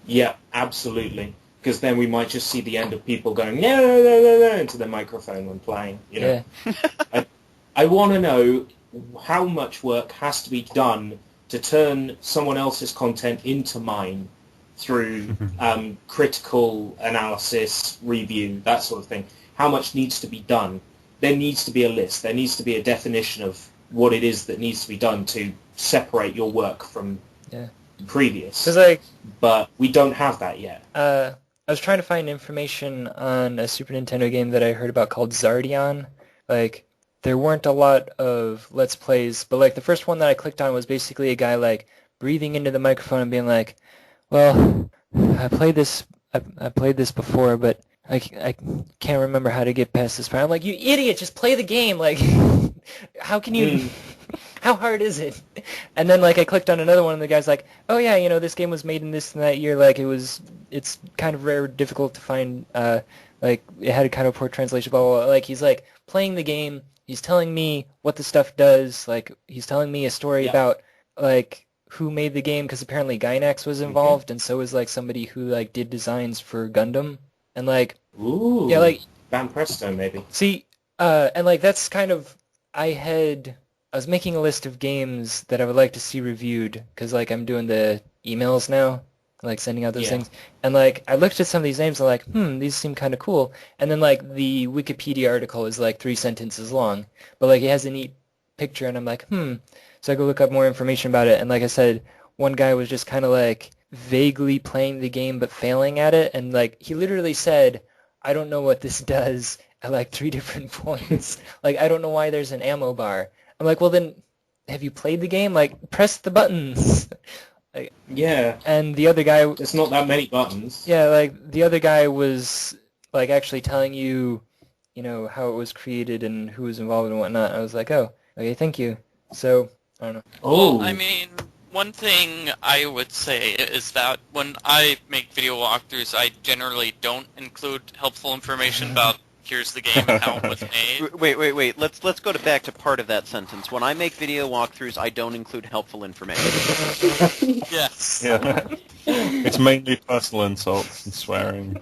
Yeah, absolutely. Because then we might just see the end of people going no into the microphone when playing. You know, I want to know how much work has to be done to turn someone else's content into mine through critical analysis, review, that sort of thing. How much needs to be done? There needs to be a list. There needs to be a definition of what it is that needs to be done to separate your work from previous. 'Cause, like, but we don't have that yet. I was trying to find information on a Super Nintendo game that I heard about called Zardion. Like, there weren't a lot of Let's Plays, but, like, the first one that I clicked on was basically a guy, like, breathing into the microphone and being like, well, I played this before, but I can't remember how to get past this part. I'm like, you idiot, just play the game. Like, how can you... How hard is it? And then, like, I clicked on another one, and the guy's like, oh, yeah, you know, this game was made in this and that year. Like, it's kind of rare, difficult to find, like, it had a kind of poor translation, blah, blah, blah. Like, he's, like, playing the game. He's telling me what the stuff does. Like, he's telling me a story about, like, who made the game, because apparently Gainax was involved, and so was, like, somebody who, like, did designs for Gundam. And, like... Ooh. Yeah, like... Van Presto, maybe. See, and, like, that's kind of... I was making a list of games that I would like to see reviewed, because, like, I'm doing the emails now, like, sending out those things. And, like, I looked at some of these names and I'm like, these seem kind of cool. And then, like, the Wikipedia article is, like, 3 sentences long. But, like, it has a neat picture, and I'm like, So I go look up more information about it. And, like I said, one guy was just kind of, like, vaguely playing the game but failing at it. And, like, he literally said, I don't know what this does at, like, 3 different points. Like, I don't know why there's an ammo bar. I'm like, well then, have you played the game? Like, press the buttons. Like, yeah. And the other guy... There's not that many buttons. Yeah, like, the other guy was, like, actually telling you, you know, how it was created and who was involved and whatnot. I was like, oh, okay, thank you. So, I don't know. Oh. Well, I mean, One thing I would say is that when I make video walkthroughs, I generally don't include helpful information about here's the game and how it was made. Wait. Let's go back to part of that sentence. When I make video walkthroughs, I don't include helpful information. Yes. Yeah. It's mainly personal insults and swearing.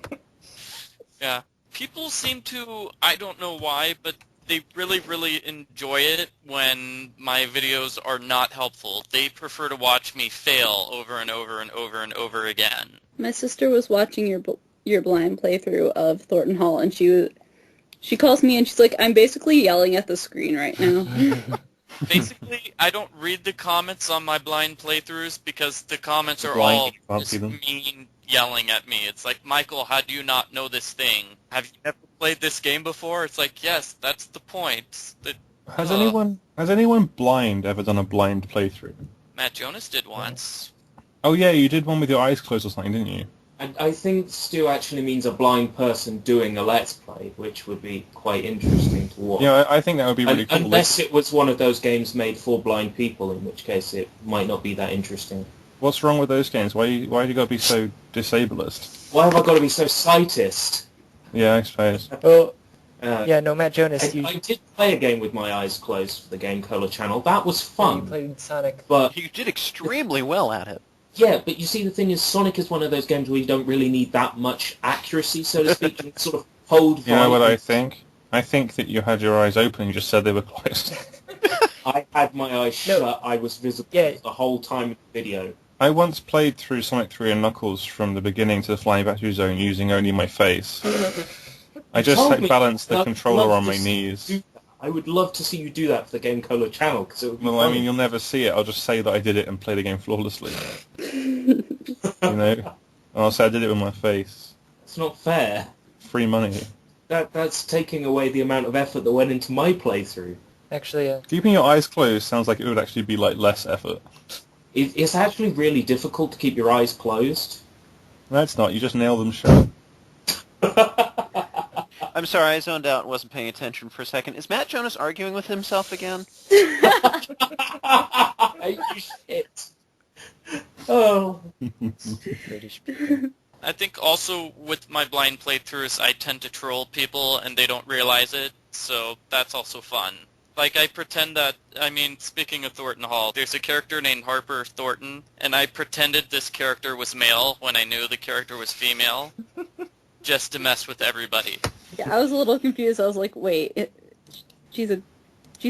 Yeah. People seem to, I don't know why, but they really, really enjoy it when my videos are not helpful. They prefer to watch me fail over and over and over and over again. My sister was watching your blind playthrough of Thornton Hall, and she calls me and she's like, I'm basically yelling at the screen right now. Basically, I don't read the comments on my blind playthroughs because the comments are Blind, all can't see just them. mean yelling at me. It's like, Michael, how do you not know this thing? Have you never played this game before? It's like, yes, that's the point. Has anyone blind ever done a blind playthrough? Matt Jonas did once. Oh yeah, you did one with your eyes closed or something, didn't you? I think Stu actually means a blind person doing a Let's Play, which would be quite interesting to watch. Yeah, I think that would be really cool. Unless it was one of those games made for blind people, in which case it might not be that interesting. What's wrong with those games? Why you got to be so disableist? Why have I got to be so sightist? Yeah, I suppose. Well, Uh, yeah, no, Matt Jonas, I did play a game with my eyes closed for the GameCola channel. That was you fun. played Sonic. But You did extremely well at it. yeah, but you see, the thing is, Sonic is one of those games where you don't really need that much accuracy, so to speak. You can sort of hold. You know what I vibe. think? I think that you had your eyes open and you just said they were closed. I had my eyes shut. I was visible Yeah. the whole time in the video. I once played through Sonic 3 and Knuckles from the beginning to the Flying Battery Zone using only my face. I just told me balanced the I'd controller love on to my see you knees. do that. I would love to see you do that for the GameCola channel, because it would be Well, I fun. mean, you'll never see it. I'll just say that I did it and play the game flawlessly. You know? And I'll say I did it with my face. It's not fair. Free money. That's taking away the amount of effort that went into my playthrough. Actually, Keeping your eyes closed sounds like it would actually be like less effort. It's actually really difficult to keep your eyes closed. No, it's not. You just nail them shut. I'm sorry, I zoned out and wasn't paying attention for a second. Is Matt Jonas arguing with himself again? You shit. Oh. British people. I think also with my blind playthroughs, I tend to troll people and they don't realize it, so that's also fun. Like, I pretend that, speaking of Thornton Hall, there's a character named Harper Thornton, and I pretended this character was male when I knew the character was female, just to mess with everybody. Yeah, I was a little confused. I was like, wait, she's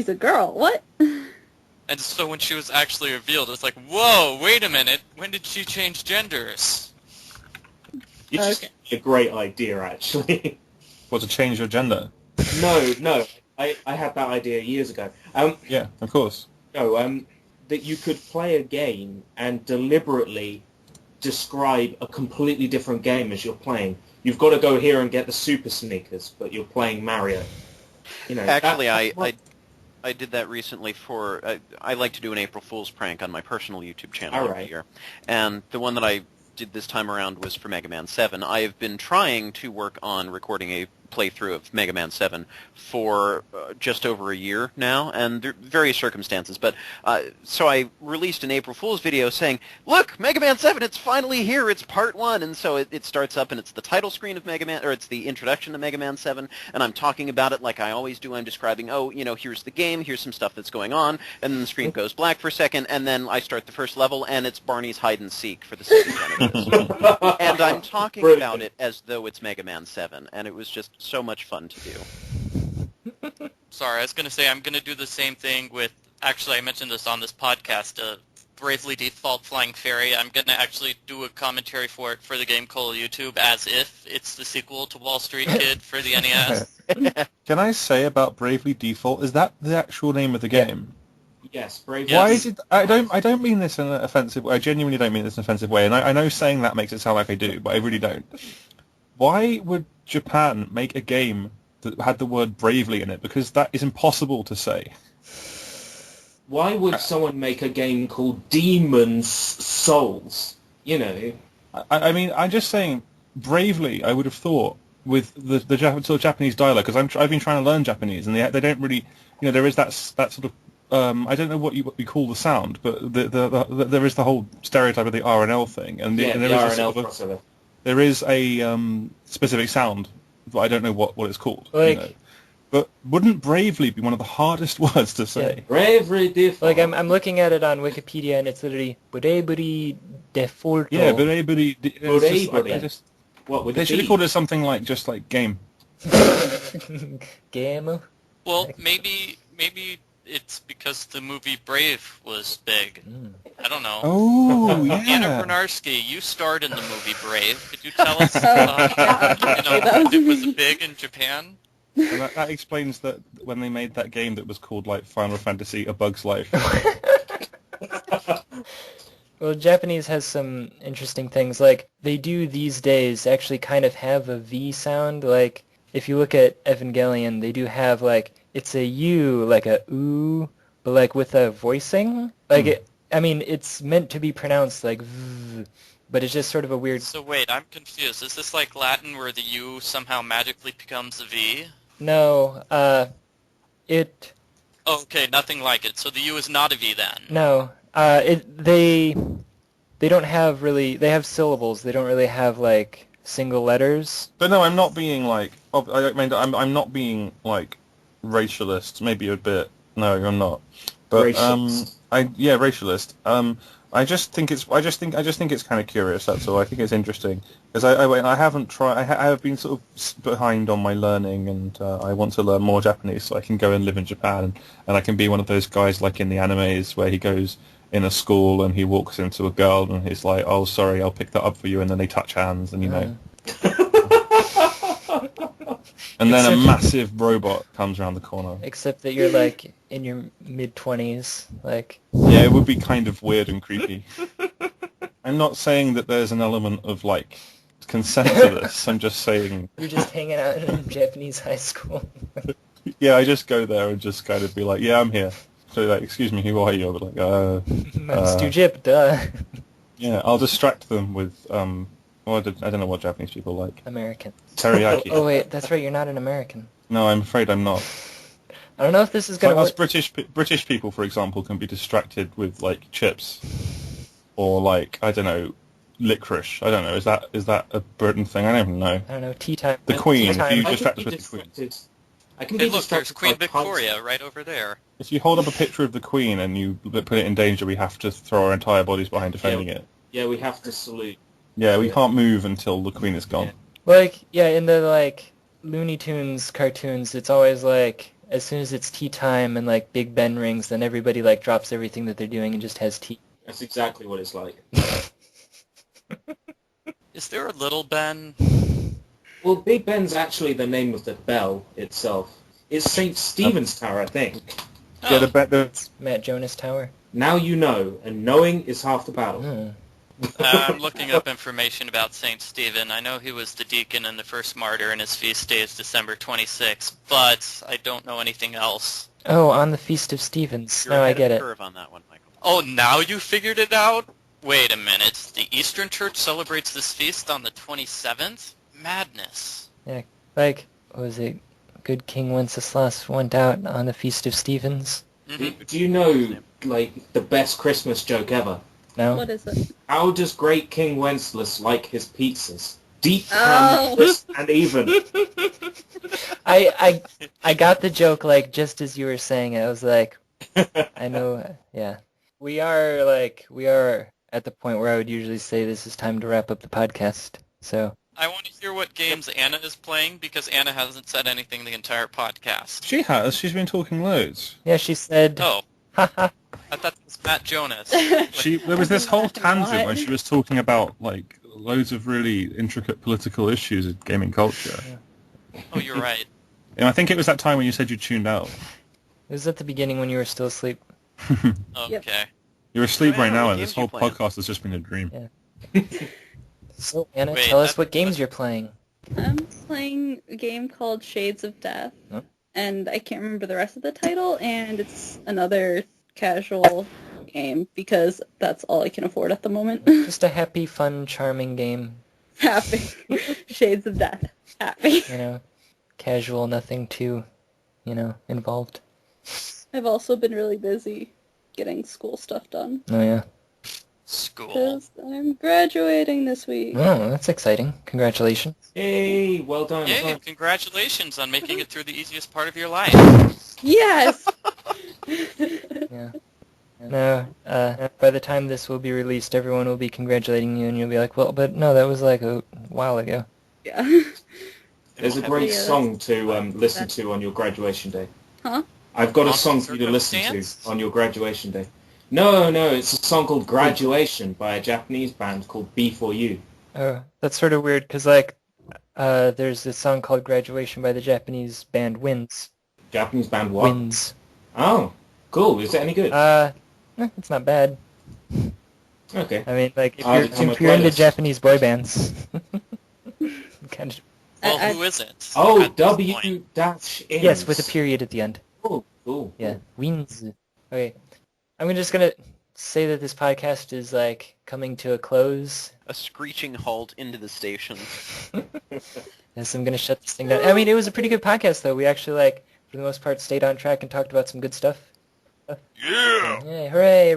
a girl. What? And so when she was actually revealed, it's like, whoa, wait a minute, when did she change genders? You just gave me a great idea, actually. What, to change your gender? No. I had that idea years ago. Yeah, of course. No, that you could play a game and deliberately describe a completely different game as you're playing. You've got to go here and get the super sneakers, but you're playing Mario. You know, Actually, I did that recently for... I like to do an April Fool's prank on my personal YouTube channel every Alright. year. And the one that I did this time around was for Mega Man 7. I have been trying to work on recording a playthrough of Mega Man 7 for just over a year now, and there are various circumstances. But so I released an April Fool's video saying, "Look, Mega Man 7, it's finally here. It's part 1." And so it starts up, and it's the title screen of Mega Man, or it's the introduction to Mega Man 7, and I'm talking about it like I always do. I'm describing, here's the game, here's some stuff that's going on, and then the screen goes black for a second, and then I start the first level, and it's Barney's hide and seek for the Sega Genesis. And I'm talking Brilliant. about it as though it's Mega Man 7, and it was just so much fun to do. Sorry, I was going to say I'm going to do the same thing with, actually I mentioned this on this podcast, Bravely Default Flying Fairy. I'm going to actually do a commentary for it for the GameCola YouTube as if it's the sequel to Wall Street Kid for the NES. Can I say about Bravely Default, is that the actual name of the game? Yes, Brave. Yes. Why is it? I don't mean this in an offensive way. I genuinely don't mean this in an offensive way, and I know saying that makes it sound like I do, but I really don't. Why would Japan make a game that had the word bravely in it? Because that is impossible to say. Why would someone make a game called Demon's Souls? You know. I mean, I'm just saying, bravely, I would have thought, with the sort of Japanese dialect, because I've been trying to learn Japanese, and they don't really, there is that sort of I don't know what you call the sound, but there is the whole stereotype of the RNL thing, and The there is RNL crossover. there is a specific sound, but I don't know what it's called. Like, you know. But wouldn't bravely be one of the hardest words to say? Yeah. Bravery default. like I'm looking at it on Wikipedia, and it's literally "bravery default." Yeah, bravely. What with They the should have B? called it something like just like game. Game. Well, maybe it's because the movie Brave was big. I don't know. Oh, Anna yeah. Bryniarski, you starred in the movie Brave. Could you tell us, that was it was me. big in Japan? And that explains that when they made that game that was called like Final Fantasy: A Bug's Life. Well, Japanese has some interesting things. Like, they do these days actually kind of have a V sound. Like, if you look at Evangelion, they do have, like, it's a U, like a oo, but, like, with a voicing. Like, it's meant to be pronounced like V, but it's just sort of a weird... So wait, I'm confused. Is this like Latin where the U somehow magically becomes a V? No, it... Oh, okay, nothing like it. So the U is not a V then? No, they don't have really... They have syllables. They don't really have, like, single letters. But no, I'm not being like. I mean, I'm not being like racialist. Maybe a bit. No, I'm not. But Racialist. racialist. I just think it's kind of curious. That's all. I think it's interesting because I haven't tried. I have been sort of behind on my learning, and I want to learn more Japanese so I can go and live in Japan, and I can be one of those guys like in the animes where he goes in a school and he walks into a girl and he's like, "Oh, sorry, I'll pick that up for you," and then they touch hands, and you know. And then a massive robot comes around the corner. Except that you're, like, in your mid-20s, like... Yeah, it would be kind of weird and creepy. I'm not saying that there's an element of, like, consent to this. I'm just saying... You're just hanging out in a Japanese high school. Yeah, I just go there and just kind of be like, yeah, I'm here. So, like, excuse me, who are you? I'll be like, I'm Stuart Gipp, duh. Yeah, I'll distract them with, well, I don't know what Japanese people like. American. Teriyaki. Oh, wait, that's right, you're not an American. No, I'm afraid I'm not. I don't know if this is going Like to us work. British people, for example, can be distracted with, like, chips. Or, like, I don't know, licorice. I don't know, is that a Britain thing? I don't even know. I don't know, tea time. The Queen, if Tea you time. distract us with the Queen. I can Hey, be look, there's distracted Queen by puns. Victoria right over there. If you hold up a picture of the Queen and you put it in danger, we have to throw our entire bodies behind defending it. Yeah, we have to salute. Yeah, we can't move until the Queen is gone. Like, yeah, in the, like, Looney Tunes cartoons, it's always, like, as soon as it's tea time and, like, Big Ben rings, then everybody, like, drops everything that they're doing and just has tea. That's exactly what it's like. Is there a Little Ben? Well, Big Ben's actually the name of the bell itself. It's St. Stephen's Tower, I think. Yeah, the Matt Jonas Tower. Now you know, and knowing is half the battle. Hmm. I'm looking up information about St. Stephen. I know he was the deacon and the first martyr, and his feast day is December 26th, but I don't know anything else. Oh, on the Feast of Stevens. You're Now I ahead get of it. the curve on that one, Michael. Oh, now you figured it out? Wait a minute. The Eastern Church celebrates this feast on the 27th? Madness. Yeah, like, what was it? Good King Wenceslas went out on the Feast of Stevens. Do you know, like, the best Christmas joke ever? No? What is it? How does great King Wenceslas like his pizzas? Deep Oh. and crisp and even. I got the joke, like, just as you were saying it. I was like, I know, yeah. We are at the point where I would usually say this is time to wrap up the podcast, so... I want to hear what games Anna is playing, because Anna hasn't said anything the entire podcast. She has. She's been talking loads. Yeah, she said... Oh, Haha. I thought it was Matt Jonas. There was this whole tangent when she was talking about like loads of really intricate political issues in gaming culture. Oh, you're right. And I think it was that time when you said you tuned out. It was at the beginning when you were still asleep. Okay. You're asleep Oh, right yeah, now, what and this games you whole playing? podcast has just been a dream. Yeah. So, Anna, Wait, tell us that- what games you're playing. I'm playing a game called Shades of Death, Huh? and I can't remember the rest of the title, and it's another casual game because that's all I can afford at the moment. Just a happy, fun, charming game. Happy. Shades of Death. Happy. You know, casual, nothing too, involved. I've also been really busy getting school stuff done. Oh, yeah. School. Because I'm graduating this week. Oh, that's exciting. Congratulations. Hey, well done. Yay, Well and congratulations on making it through the easiest part of your life. Yes! Yeah. No, by the time this will be released, everyone will be congratulating you, and you'll be like, well, but no, that was like a while ago. Yeah. There's a great song to listen to on your graduation day. Huh? I've got a Awesome song for you to listen to Circumstance? on your graduation day. No, it's a song called Graduation by a Japanese band called B4U. Oh, that's sort of weird, because, like, there's this song called Graduation by the Japanese band Winds. Japanese band what? Winds. Oh, cool. Is it any good? It's not bad. Okay. I mean, like, I'll if on my you're into playlist. Japanese boy bands, kind of, Well, I- who isn't? Oh, at this point? W-dash ins. yes, with a period at the end. Cool. Yeah, Winds. Okay, I'm just gonna say that this podcast is, like, coming to a close. A screeching halt into the station. Yes, I'm gonna shut this thing down. I mean, it was a pretty good podcast, though. We actually, like, for the most part, stayed on track and talked about some good stuff. Yeah! Yay, hooray!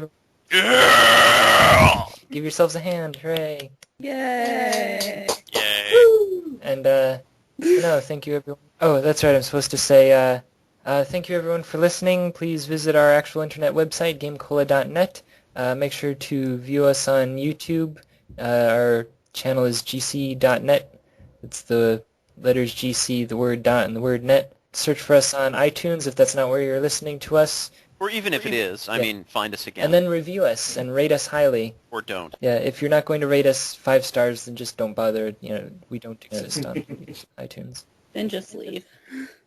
Yeah! Give yourselves a hand, hooray! Yay! Yay. And, no, thank you, everyone. Oh, that's right, I'm supposed to say, thank you, everyone, for listening. Please visit our actual internet website, gamecola.net. Make sure to view us on YouTube. Our channel is gc.net. It's the letters GC, the word dot, and the word net. Search for us on iTunes if that's not where you're listening to us. Or even if it is, I mean, find us again. And then review us and rate us highly. Or don't. Yeah, if you're not going to rate us 5 stars, then just don't bother. You know, we don't exist on iTunes. Then just leave.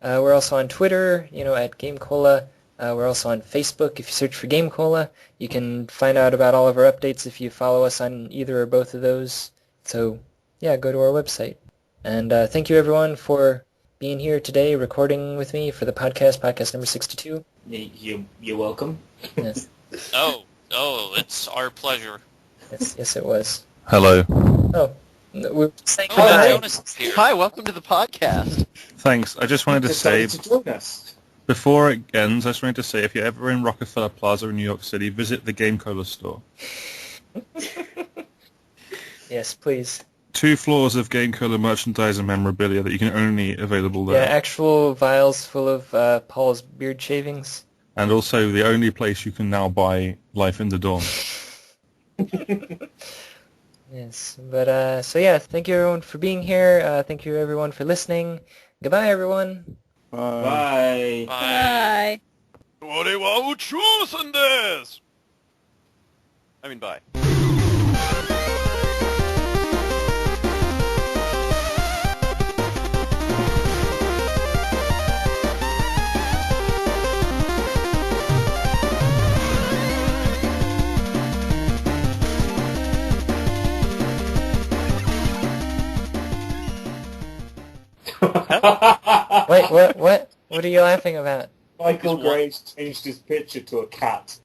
We're also on Twitter, at GameCola. We're also on Facebook. If you search for GameCola, you can find out about all of our updates if you follow us on either or both of those. So, yeah, go to our website. And thank you, everyone, for being here today, recording with me for the podcast number 62. You're welcome. Yes, Oh, it's our pleasure. yes, it was. Hello. Oh, no, we were saying Oh, Matt goodbye. Jonas is here. Hi, welcome to the podcast. Thanks. I just wanted to say, Decided to join us. before it ends, I just wanted to say, if you're ever in Rockefeller Plaza in New York City, visit the GameCola store. Yes, please. 2 floors of GameCola merchandise and memorabilia that you can only available Yeah, there. actual vials full of Paul's beard shavings. And also the only place you can now buy Life in the Dawn. Yes, but, so yeah, thank you everyone for being here. Thank you everyone for listening. Goodbye, everyone. Bye. Bye. I mean, bye. Wait, what? What are you laughing about? Michael Graves changed his picture to a cat.